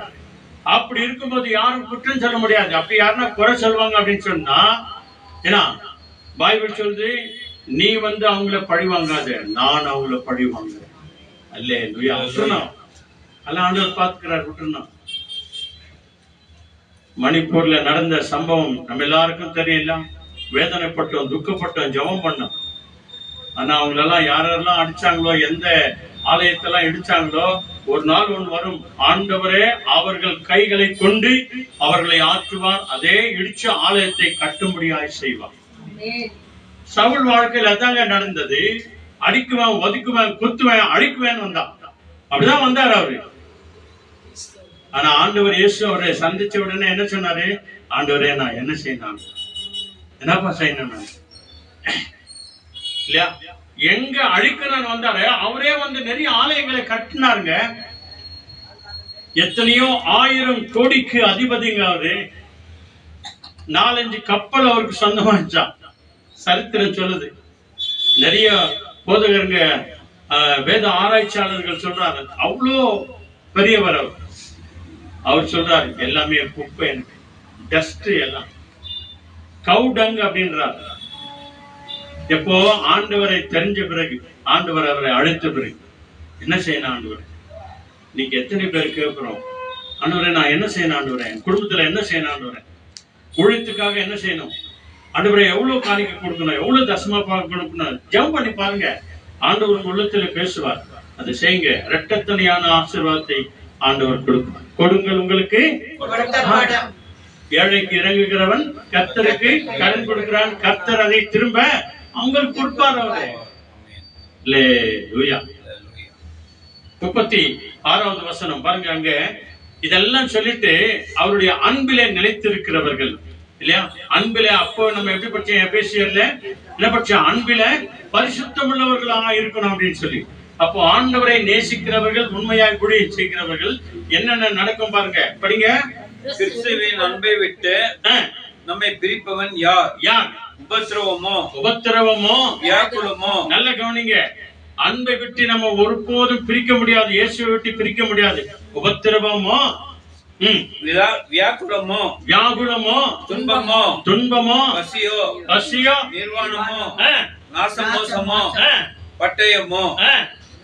அப்படி இருக்கும்போது யாரும் குற்றம் சொல்ல முடியாது. அப்படி யாருன்னா குறை சொல்லுவாங்க அப்படின்னு சொன்னா, ஏன்னா பைபிள் சொல்லுது, நீ அவங்கள பழி வாங்காத, நான் அவங்கள பழி வாங்குறேன். அல்லேலூயா. விட்டுறணும், எல்லாம் ஆண்டவர் பார்த்துக்கிறார். விட்டுறணும். மணிப்பூர்ல நடந்த சம்பவம் நம்ம எல்லாருக்கும் தெரியல. வேதனைப்பட்டோம், துக்கப்பட்டோம், ஜெபம் பண்ணோம். ஆனா அவங்களெல்லாம் யாரெல்லாம் அடிச்சாங்களோ, எந்த ஆலயத்தெல்லாம் இடிச்சாங்களோ, ஒரு நாள் ஒன்று வரும், ஆண்டவரே அவர்கள் கைகளை கொண்டு அவர்களை ஆற்றுவார், அதே இடிச்ச ஆலயத்தை கட்டும்படியாய் செய்வார். சவுல் வாழ்க்கையில் அதாங்க நடந்தது. அடிக்குவேன், ஒதுக்குவேன், குத்துவேன், அழிக்குவேன் வந்தான். அப்படிதான் வந்தார் அவரு. ஆனா ஆண்டவர் இயேசு அவரை சந்திச்ச உடனே என்ன சொன்னாரு? ஆண்டவரே நான் என்ன செய்யணும், என்னப்பா செய்யணும் இல்லையா? எங்க அழிக்கணும்னு வந்தாரு, அவரே நிறைய ஆலயங்களை கட்டினாருங்க. எத்தனையோ 1000 கோடிக்கு அதிபதிங்க அவரு. 4-5 கப்பல் அவருக்கு சொந்தமா இருந்துச்சான். சரித்திரம் சொல்லுது. நிறைய போதகருங்க, வேத ஆராய்ச்சியாளர்கள் சொல்றாங்க, அவ்வளோ பெரியவர் அவர். அவர் சொல்றாரு, எல்லாமே குப்பை, டஸ்ட், எல்லாம் கவுடங் அப்படின்றார். எப்போ ஆண்டவரை தெரிஞ்ச பிறகு, ஆண்டவர் அவரை அழைத்த பிறகு என்ன செய்யணும்? ஆண்டவர் நீங்க எத்தனை பேர் கேட்கிறோம், ஆண்டவரை நான் என்ன செய்யணும், ஆண்டவரை என் குடும்பத்துல என்ன செய்யணும், ஆண்டவரை ஊழியத்துக்காக என்ன செய்யணும், ஆண்டவரை எவ்வளவு காணிக்கை கொடுக்கணும், எவ்வளவு தசமா கொடுக்கணும், ஜெபம் பண்ணி பாருங்க. ஆண்டவர் உள்ளத்துல பேசுவார். அதை செய்யுங்க. இரட்டத்தனையான ஆசீர்வாதத்தை ஆண்டவர் கொடுப்பார். கொடுங்கள் உங்களுக்கு ஏழைக்கு இறங்குகிறவன் கர்த்தருக்கு கடன் கொடுக்கிறான், கர்த்தர் அதை திரும்ப அவங்களுக்கு கொடுப்பார். அவரு 36வது வசனம் பாருங்க. அங்க இதெல்லாம் சொல்லிட்டு அவருடைய அன்பிலே நிலைத்திருக்கிறவர்கள் இல்லையா? அன்பிலே அப்போ நம்ம எப்படி படிச்சோம்? எபேசியர்ல என்ன படிச்சோம்? அன்பிலே பரிசுத்தம் உள்ளவர்களாக இருக்கணும் அப்படின்னு சொல்லி. அப்போ ஆண்டவரை நேசிக்கிறவர்கள், உண்மையாய் ஊழியம் செய்கிறவர்கள் என்னென்ன நடக்கும் பாருங்க, படிங்க. கிறிஸ்துவின் அன்பை விட்டு நம்மை பிரிப்பவன் யார்? யார்? உபத்திரவமோ வியாக்குலமோ. நல்ல கவனிங்க. அன்பை விட்டு நம்ம ஒருபோதும் பிரிக்க முடியாது. இயேசுவை விட்டு பிரிக்க முடியாது. உபத்திரவமோ, வியாகுலமோ, துன்பமோ, பசியோ, நிர்வாணமோ, நாசமோசமோ, பட்டயமோ,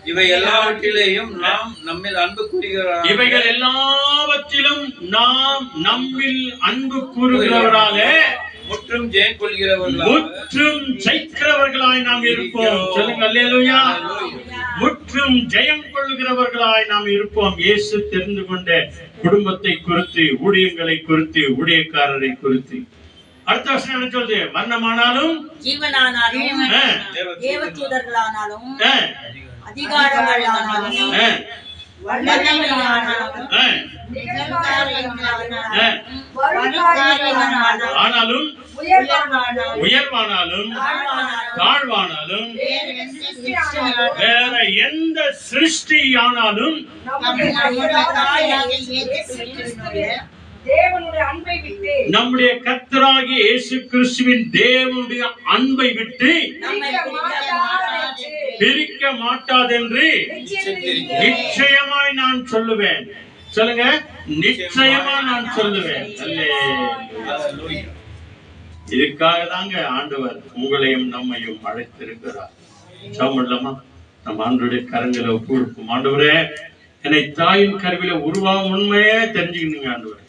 இவை எல்லாவற்றிலேயும் நாம் நம்மில் அன்பு கூறுகிறார். இவைகள் எல்லாவற்றிலும் நாம் நம்மில் அன்பு கூறுகிறவராலே முற்றும் ஜெயம் ஜெயிக்கிறவர்களாய் நாம் இருப்போம். சொல்லுங்க அல்லேலூயா. முற்றும் ஜெயம் கொள்கிறவர்களாய் நாம் இருப்போம். இயேசு தெரிந்து கொண்ட குடும்பத்தை குறித்து, ஊழியங்களை குறித்து, ஊழியக்காரரை குறித்து. அடுத்த வருஷம் என்ன சொல்றது? மரணமானாலும், ஜீவனானாலும், தேவதூதர்களானாலும், அதிகாரங்களானாலும், ஆனாலும், உயர்வானாலும், தாழ்வானாலும், வேற எந்த சிருஷ்டியானாலும் நம்முடைய கர்த்தராகிய இயேசு கிறிஸ்துவின் தேவனுடைய அன்பை விட்டு பிரிக்க மாட்டாதென்று நிச்சயமாய் நான் சொல்லுவேன். சொல்லுங்க, நிச்சயமா நான் சொல்லுவேன். இதுக்காக தாங்க ஆண்டவர் உங்களையும் நம்மையும் அழைத்திருக்கிறார். சாமல்லமா நம்ம ஆண்டவருடைய கரங்களை ஒப்புக்கொடுப்போம். ஆண்டவரே, என்னை தாயின் கருவில உருவாகும் உண்மையே தெரிஞ்சுக்கிட்டீங்க ஆண்டவரே.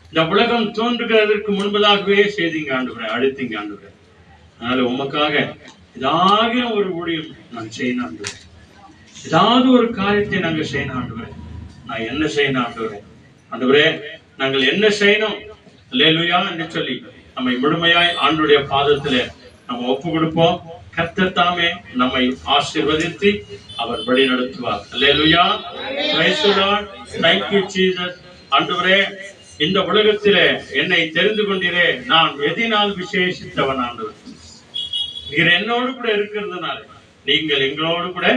இந்த உலகம் தோன்றுகிறதற்கு முன்பதாகவே செய்தீங்க ஆண்டவரே, அழுத்தீங்க ஆண்டவரே. அதனால உமக்காக ஏதாவது ஒரு ஊழியம் நான் செய்யணும் ஆண்டவரே, ஏதாவது ஒரு காரியத்தை நாங்க செய்யணும் ஆண்டவரே. நான் என்ன செய்யணும் ஆண்டவரே? ஆண்டவரே நாங்கள் என்ன செய்யணும் அல்லேலூயா என்று சொல்லி நம்மை முழுமையாய் ஆண்டவருடைய பாதத்துல நம்ம ஒப்பு கொடுப்போம். கர்த்தர் தாமே நம்மை ஆசீர்வதித்து அவர் வழி நடத்துவார். அல்லேலூயா. Praise the Lord. Thank you Jesus. ஆண்டவரே இந்த உலகத்திலே என்னை தெரிந்து கொண்டீரே, நான் எதினால் விசேஷித்தவன் ஆண்டவர். நீங்க என்னோடு கூட இருக்கிறதுனால, நீங்கள் எங்களோடு கூட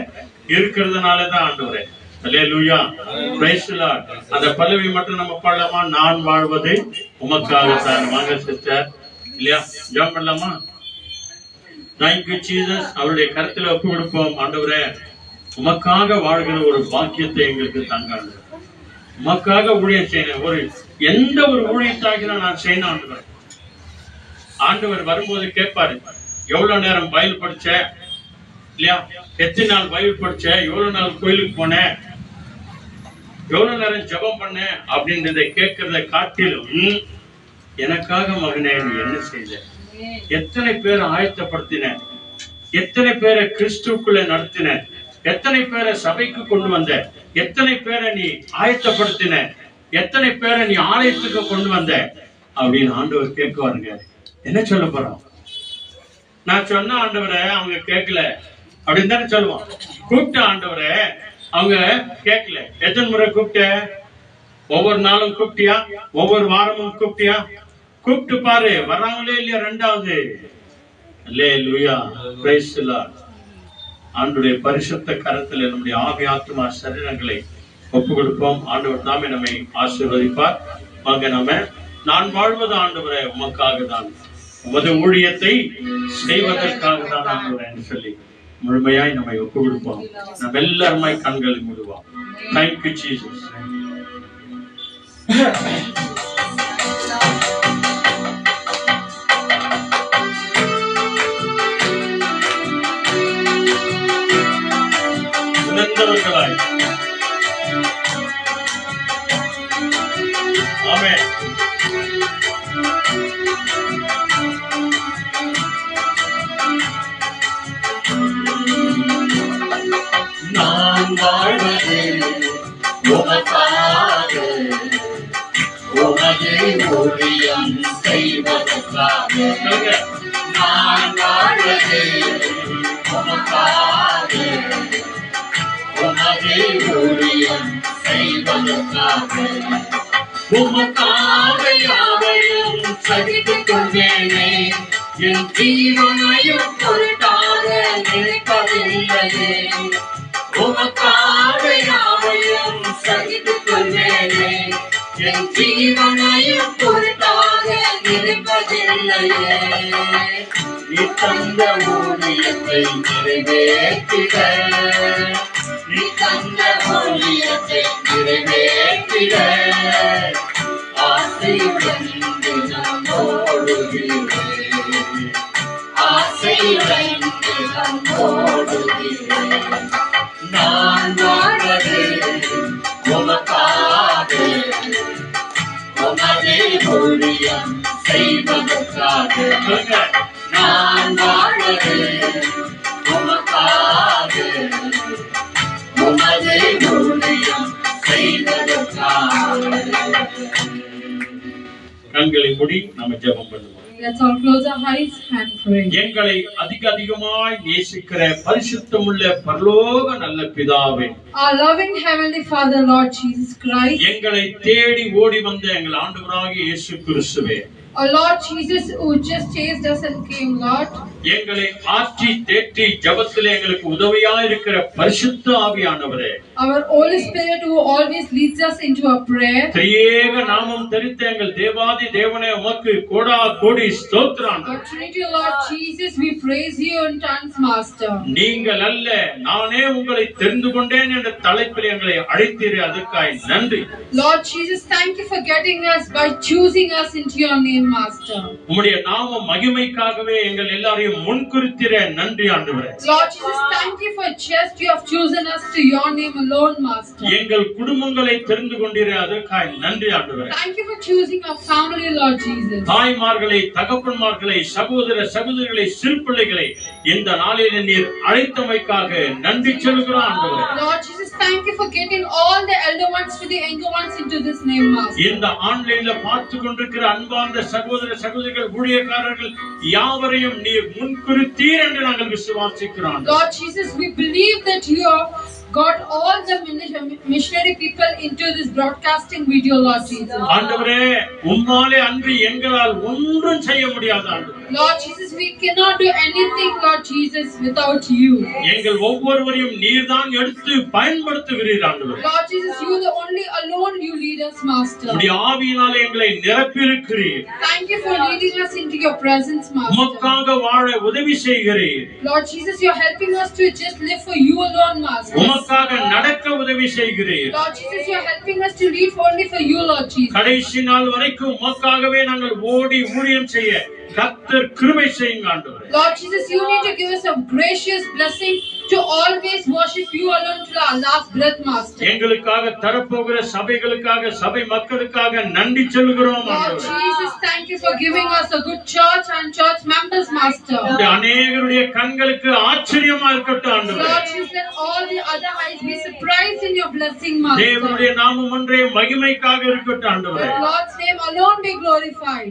இருக்கிறதுனாலதான் ஆண்டவரே. அல்லேலூயா. Praise the Lord. அந்த பல்லவி மட்டும் நம்ம பாடலாமா? நான் வாழ்வது உமக்காகத்தான். வாங்க சிஸ்டர், இல்லையா? ஜெபம் பண்ணலாமா? Thank you Jesus. அவருடைய கருத்துல ஒப்பு கொடுப்போம். ஆண்டவரே உமக்காக வாழ்கிற ஒரு பாக்கியத்தை எங்களுக்கு தாங்க. உமக்காக ஊழியம் செய்யணும். ஒரு எந்த ஒரு ஊழியத்தாக நான் செய்யணும் ஆண்டவர். ஆண்டவர் வரும்போது கேட்பாரு, எவ்வளவு நேரம் பைபிள் படிச்ச, இல்லையா? எத்தனை நாள் பைபிள் படிச்ச, எவ்வளவு நாள் கோயிலுக்கு போன, எவ்வளவு நேரம் ஜெபம் பண்ண அப்படின்றத கேட்கறத காட்டிலும் எனக்காக மகனே நீ என்ன செய்த, எத்தனை பேரை ஆயத்தப்படுத்தின, எத்தனை பேரை கிறிஸ்துக்குள்ள நடத்தின, எத்தனை பேரை சபைக்கு கொண்டு வந்த, எத்தனை பேரை நீ ஆயத்தப்படுத்தின, எத்தனை பேரை நீ ஆலயத்துக்கு கொண்டு வந்த அப்படின்னு ஆண்டவர் கேட்குவாருங்க. என்ன சொல்ல போறோம்? நான் சொன்ன ஆண்டவரை அவங்க கேட்கல அப்படின்னு தானே சொல்லுவோம். கூப்பிட்ட ஆண்டவரை அவங்க கேட்கல. எத்தனை முறை கூப்பிட்ட? ஒவ்வொரு நாளும் கூப்பிட்டியா? ஒவ்வொரு வாரமும் கூப்பிட்டியா? கூப்பிட்டு பாரு, வர்றாங்களே இல்லையா? ரெண்டாவது அல்லேலூயா. Price the Lord. ஆண்டவருடைய பரிசுத்த கரத்தில் நம்முடைய ஆவி ஆத்துமா சரீரங்களை ஒப்பு கொடுப்போம். ஆண்டவர் தாமே நம்மை ஆசீர்வதிப்பார். வாங்க நாம நான் வாழ்வது ஆண்டவரே உமக்காக தான், உமது ஊழியத்தை செய்வதற்காக தான் ஆண்டவரே என்று சொல்லி முழுமையாய் நம்மை ஒப்பு கொடுப்போம். நம்ம எல்லாருமாய் கண்களை மூடுவோம். Thank you Jesus. உணர்ந்தவர்களாய் ஆமென். நான் வாழ்வது உமக்காக, உமது ஊழியம் செய்வதற்காக. நான் வாழ்வது உமக்காக, உமது ஊழியம் செய்வதற்காக. உமக்காக யாவையும் சகித்துக் கொண்டேனே, என் ஜீவனையும் பொருட்டாக நினைப்பதில்லையே. உமக்காக யாவையும் சகித்துக் கொண்டேனே, என் ஜீவனையும் பொருட்டாக நினைப்பதில்லையே. நீ தந்த ஊழியத்தை நிறைவேற்றிட, நீ தந்த ஊழியத்தை நிறைவேற்றிட ஆசையுடன் தினம் ஓடுகிறேன், ஆசையுடன் தினம் ஓடுகிறேன். நான் வாழ்வது உமக்காக, உமது ஊழியம் செய்வதற்காக. நான் வாழ்வது உமக்காக, உமது ஊழியம் செய்வதற்காக. கண்களை மூடி நாம ஜெபம் பண்ணுவோம். Let's all close our eyes and pray. எங்களை அதிகமாய் நேசிக்கிற பரிசுத்தமுள்ள பரலோக நல்ல பிதாவே, Our loving heavenly Father, Lord Jesus Christ, எங்களை தேடி ஓடி வந்த எங்கள் ஆண்டவராகிய இயேசு கிறிஸ்துவே, our Lord Jesus who just chased us and came, Lord, எங்களை ஆற்றி தேற்றி ஜெபத்திலே எங்களுக்கு உதவியா இருக்கிற பரிசுத்த ஆவியானவரே, our Holy Spirit who always leads us into a prayer, திரியேக நாமம் தரித்த எங்கள் தேவாதி தேவனே உமக்கு கோடா கோடி ஸ்தோத்திரம். our Trinity Lord Jesus, we praise you in tongues, Master. நீங்கள் அல்ல நானே உங்களை தெரிந்து கொண்டேன் என்ற தலைப்பில் எங்களை அழைத்தீரே, அதற்காய் நன்றி. Lord Jesus, thank you for getting us by choosing us into your name, Master. உம்முடைய நாம மகிமைக்காகவே எங்கள் எல்லாரையும் முன்குறித்திர நன்றி ஆண்டவரே. Lord Jesus, thank you for just you have chosen us to your name alone, Master. எங்கள் குடும்பங்களை தெரிந்து கொண்டீரே, அதற்காக நன்றி ஆண்டவரே. Thank you for choosing our family, Lord Jesus. தாய்மார்களை, தகப்பன்மார்களை, சகோதர சகோதரிகளை, சிறு பிள்ளைகளை இந்த நாளிலே நீர் அழைத்தமைக்காக நன்றி சொல்கிறோம் ஆண்டவரே. Lord Jesus, thank you for getting all the elder ones to the younger ones into this name, Master. இந்த ஆன்லைன்ல பார்த்து கொண்டிருக்கிற அன்பார்ந்த சகோதர சகோதரிகள், ஊழியக்காரர்கள் யாவரையும் நீர் முன்குறித்தீர் என்று நாங்கள் விசுவாசிக்கிறோம். Lord Jesus, we believe that you have got all the missionary people into this broadcasting video, Lord Jesus. ஆண்டவரே, உம்மாலே அன்றி எங்களால் ஒன்றும் செய்ய முடியாது ஆண்டவரே. Lord Jesus, we cannot do anything, Lord Jesus, without you. எங்கள் ஒவ்வொருவரையும் நீர்தான் எடுத்து பயன்படுத்துகிறீர் ஆண்டவரே. Lord Jesus, you the only alone you lead us, Master. உம்முடைய ஆவியினாலே எங்களை நிரப்பியிருக்கிறீர். Thank you for leading us into your presence, Master. உமக்காக வாழ உதவி செய்கிறீர். Lord Jesus, you are helping us to just live for you alone, Master. உமக்காக நடக்க உதவி செய்கிறீர். Lord Jesus, you are helping us to live only for you, Lord Jesus. கடைசி நாள் வரைக்கும் உமக்காகவே நாங்கள் ஓடி ஊழியம் செய்ய கர்த்தர் கிருபை செய்யுங்க ஆண்டவரே. Lord Jesus, you need to give us a gracious blessing to always worship you alone till our last breath, Master. எங்களுக்காக தரப்போகிற சபைகளுக்காக, சபை மக்களுக்காக நன்றி சொல்கிறோம் Lord ஆண்டவரே. Jesus, thank you for giving us a good church and church members, Master. இந்த அநேகருடைய கண்களுக்கு ஆச்சரியமா இருக்கட்டும் ஆண்டவரே. Lord Jesus, let all the other eyes be surprised in your blessing, Master. தேவனுடைய நாமம் ஒன்றே மகிமைக்காக இருக்கட்டும் ஆண்டவரே. Let Lord's name alone be glorified.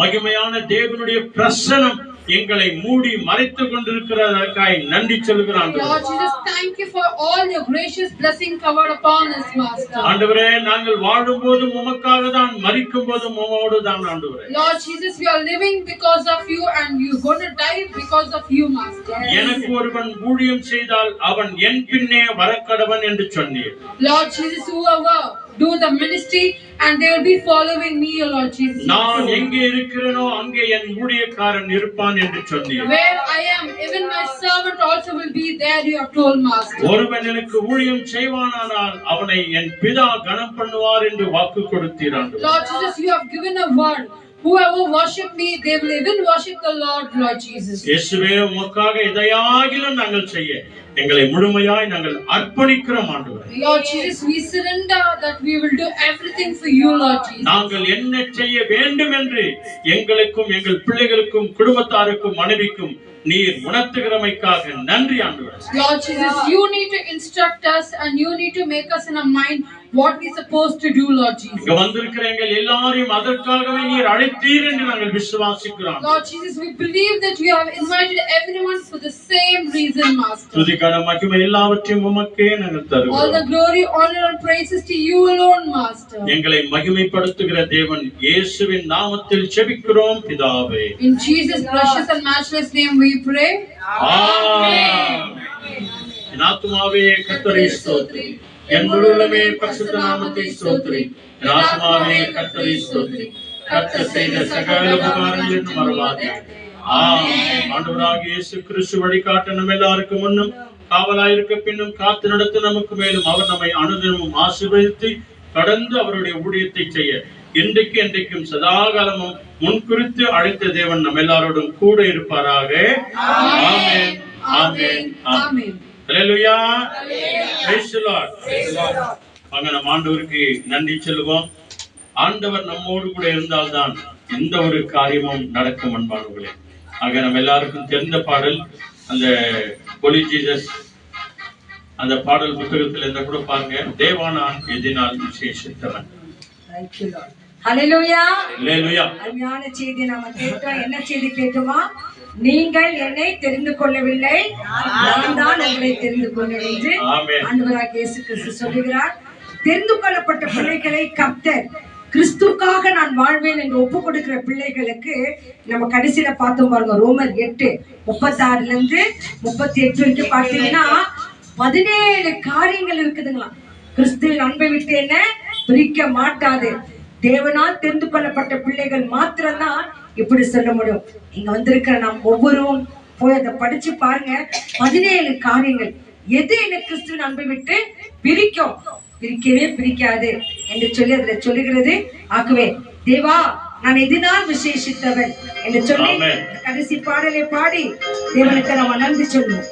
மகிமையான தேவனுடைய பிரசன்னம் எங்களை மூடி மறைத்துக் கொண்டிருக்கிறதற்காக நன்றி சொல்கிறோம் ஆண்டவரே. Lord Jesus, thank you for all your gracious blessing covered upon us, Master. ஆண்டவரே, நாங்கள் வாழும்போதும் உமக்காக தான், மரிக்கும் போதும் உமோடு தான் ஆண்டவரே. Lord Jesus, we are living because of you and you're going to die because of you, Master. எனக்கு ஒருவன் ஊழியம் செய்தால் அவன் என் பின்னே வரக்கடவன் என்று சொன்னீர். Lord Jesus, whoever do the ministry and they will be following me, Lord Jesus. நான் எங்கே இருக்கிறேனோ அங்கே என் ஊழியக்காரன் இருப்பான் என்று சொன்னீர். Where I am, even my servant also will be there, you have told, Master. ஒருவன் எனக்கு ஊழியம் செய்வானானால் அவனை என் பிதா கனம் பண்ணுவார் என்று வாக்கு கொடுத்தீர் ஆண்டவரே. Lord Jesus, you have given a word. Whoever worship me, they will even worship the Lord, Lord Jesus. இயேசுவே, உமக்காக எதையாகிலும் நாங்கள் செய்ய எங்களை முழுமையாய் நாங்கள் அர்ப்பணிக்கிறோம் ஆண்டவரே. Lord Jesus, we surrender that we will do everything for you, Lord Jesus. நாங்கள் என்ன செய்ய வேண்டும் என்று எங்களுக்கும் எங்கள் பிள்ளைகளுக்கும் குடும்பத்தாருக்கும் மனைவிக்கும் நீர் உணர்த்துகிறமைக்காக நன்றி ஆண்டவரே. Lord Jesus, you need to instruct us and you need to make us in our mind what we supposed to do, Lord Jesus. இங்க வந்திருக்கிற எங்கள் எல்லாரையும் அதற்காகவே நீர் அழைத்தீர் என்று நாங்கள் விசுவாசிக்கிறோம். Lord Jesus, we believe that you have invited everyone for the same reason, Master. துதி கன மகிமை எல்லாவற்றையும் உமக்கே நாங்கள் All the தருகிறோம். glory, honor and praises to you alone, Master. எங்களை மகிமைப்படுத்துகிற தேவன் இயேசுவின் நாமத்தில் ஜெபிக்கிறோம் பிதாவே. In Jesus' precious and matchless name we pray. ஆமென். என் ஆத்துமாவே கர்த்தரை ஸ்தோத்திரி, என் முழு உள்ளமே பரிசுத்த நாமத்தை ஸ்தோத்திரி. என் ஆத்துமாவே கர்த்தரை ஸ்தோத்திரி, கர்த்தர் செய்த சகல உபகாரங்களையும் மறவாதே. ஆமென். ஆண்டவராகிய இயேசு கிறிஸ்து வழிகாட்ட நம்ம எல்லாருக்கும் முன்னும் காவலாயிருக்க பின்னும் காத்து நடத்த நமக்கு மேலும் அவர் நம்மை அனுதினமும் ஆசீர்வதித்து கடந்து அவருடைய ஊழியத்தை செய்ய இன்றைக்கு என்றைக்கும் சதாகாலமும் முன்குறித்து அழைத்த தேவன் நம்ம எல்லாரோடும் கூட இருப்பாராக. ஆமென். ஆமென். ஆமென். ஹல்லேலூயா. Praise the Lord. வாங்க நம்ம ஆண்டவருக்கு நன்றி சொல்லுவோம். ஆண்டவர் நம்மோடு கூட இருந்தால்தான் எந்த ஒரு காரியமும் நடக்கும் அன்பானவர்களே. ஆக நம்ம எல்லாருக்கும் தெரிந்த பாடல் அந்த ஹோலி ஜீசஸ் அந்த பாடல் புத்தகத்தில் இருந்தா கூட பாருங்க, தேவானான் எதினால் விசேஷித்தவன். Thank you, Lord. Hallelujah. ஹல்லேலூயா. அருமையான செய்தி நாம கேட்டோம். என்ன செய்தி கேட்டோமா? நீங்கள் என்னை தெரிந்து கொள்ளவில்லை, நான் தான் உங்களை தெரிந்து கொண்டேன் என்று ஆமென். ஆண்டவராகிய இயேசு கிறிஸ்து சொல்லுகிறார். தெரிந்து கொள்ளப்பட்ட பிள்ளைகளை கர்த்தர் கிறிஸ்துக்காக நான் வாழ்வேன் என்று ஒப்பு கொடுக்கிற பிள்ளைகளுக்கு நம்ம கடைசியில பார்த்தோம் பாருங்க, ரோமர் 8:36 38 வரைக்கும் பார்த்தீங்கன்னா 17 காரியங்கள் இருக்குதுங்களா. கிறிஸ்துவின் அன்பை விட்டு என்ன பிரிக்க மாட்டாது. தேவனால் தெரிந்து கொள்ளப்பட்ட பிள்ளைகள் மாத்திரம்தான் இப்படி சொல்ல முடியும். இங்க வந்திருக்கிற நாம் ஒவ்வொருவரும் போய் அதை படிச்சு பாருங்க. 17 காரியங்கள் எது என்ன கிறிஸ்துவின் அன்பை விட்டு பிரிக்கும், பிரிக்கவே பிரிக்காது என்று சொல்லி அதுல சொல்லுகிறது. ஆகவே தேவா நான் எதினால் விசேஷித்தவன் என்று சொல்லி ஆமென். கடைசி பாடலை பாடி தேவனுக்கு நம்ம நன்றி சொல்லுவோம்.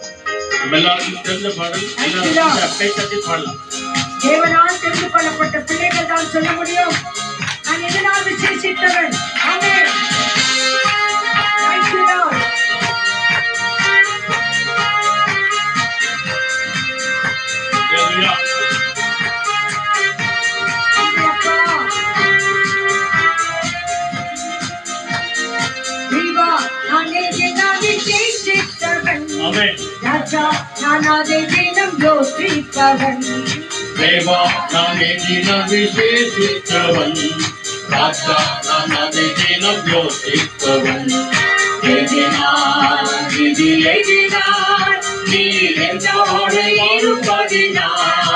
நம்ம எல்லாருக்கும் தெரிந்த பாடல், எல்லாரும் கை தட்டி பாடலாம். தேவனால் தெரிந்து கொள்ளப்பட்ட பிள்ளைகள் தான் சொல்ல முடியும், நான் எதினால் விசேஷித்தவன். ஆமென். Thank you, Lord. Hallelujah. தேவா, நான் எதினால் விசேஷித்தவன். ஆமென். ராஜா, நான் அதை தினம் யோசிப்பவன். தேவா, நான் எதினால் விசேஷித்தவன். ராஜா, நான் அதை தினம் யோசிப்பவன். எதினால், இது எதினால், நீர் என்னோடு இருப்பதினால்.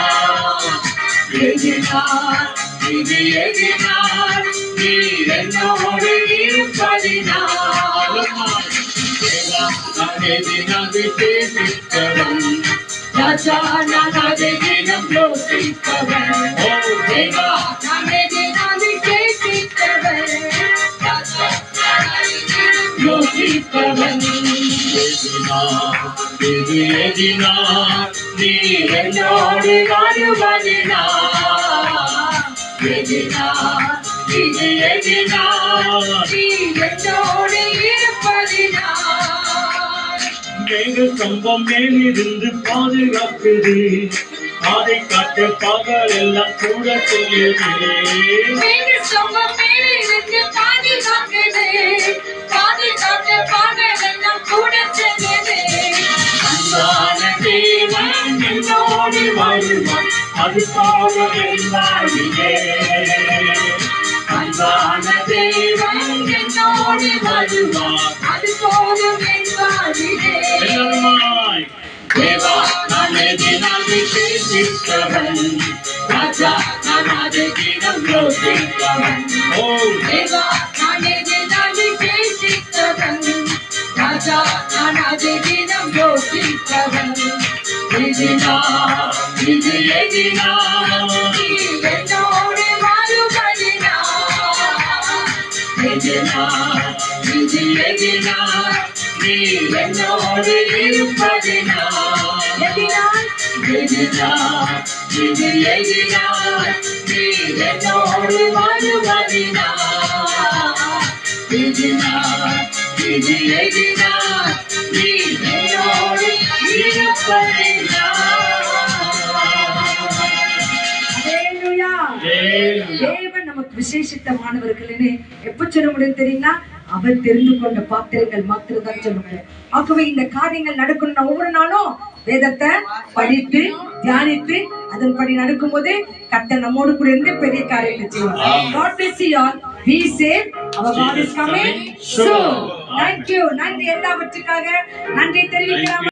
எதினால், இது எதினால், நீர் என்னோடு இருப்பதினால். தேவா, நான் எதினால் விசேஷித்தவன். ராஜா, நான் அதை தினம் யோசிப்பவன். ஓ தேவா, நான் எதினால் விசேஷித்தவன். ராஜா, நான் அதை தினம் யோசிப்பவன். எதினால், இது எதினால், நீர் என்னோடு வருவதினால். எதினால், இது எதினால், நீர் என்னோடு இருப்பதினால். மேக ஸ்தம்பம் மேலிருந்து பாதுகாக்குது, அதை காட்ட பகல் எல்லாம் கூட சொல்லுது. மேக ஸ்தம்பம் மேலிருந்து பாதுகாக்குது, பாதுகாக்க பகலெல்லாம் கூட செல்லுது. அன்பான தேவன் என்னோடு வருவான், அது போல என் வாழ்விலே. அன்பான தேவன் என்னோடு வருவான், அது போதும் என் வாழ்விலே. எல்லாருமாய். தேவா, நான் எதினால் விசேஷித்தவன். ராஜா, நான் அதை தினம் யோசிப்பவன். ஓ தேவா, நான் எதினால் விசேஷித்தவன். ராஜா, நான் அதை தினம் யோசிப்பவன். எதினால், இது எதினால், நீர் என்னோடு வருவதினால். எதினால், இது எதினால், நீர் என்னோடு இருப்பதினால். எதினால், எதினால், இது எதினால், நீர் என்னோடு வருவதினால். எதினால், இது எதினால், நீர் என்னோடு இருப்பதினால். ஹல்லேலூயா. தேவன் நமக்கு விசேஷித்தமானவர்கள்னு எப்ப சொல்ல முடியும் தெரியுங்களா? அவர் தெரிந்து கொண்ட பாத்திரங்கள் மாத்திரம் தான் சொல்ல முடியும். ஆகவே இந்த காரியங்கள் நடக்கணும்னா ஒவ்வொரு நாளும் வேதத்தை படித்து தியானித்து அதன்படி நடக்கும்போது கர்த்தர் நம்மோடு கூட இருந்து பெரிய காரியங்கள் செய்வார். God bless you all. Be safe. Our God is coming soon. Thank you. நன்றி எல்லாவற்றுக்காக நன்றி தெரிவிக்கலாம்.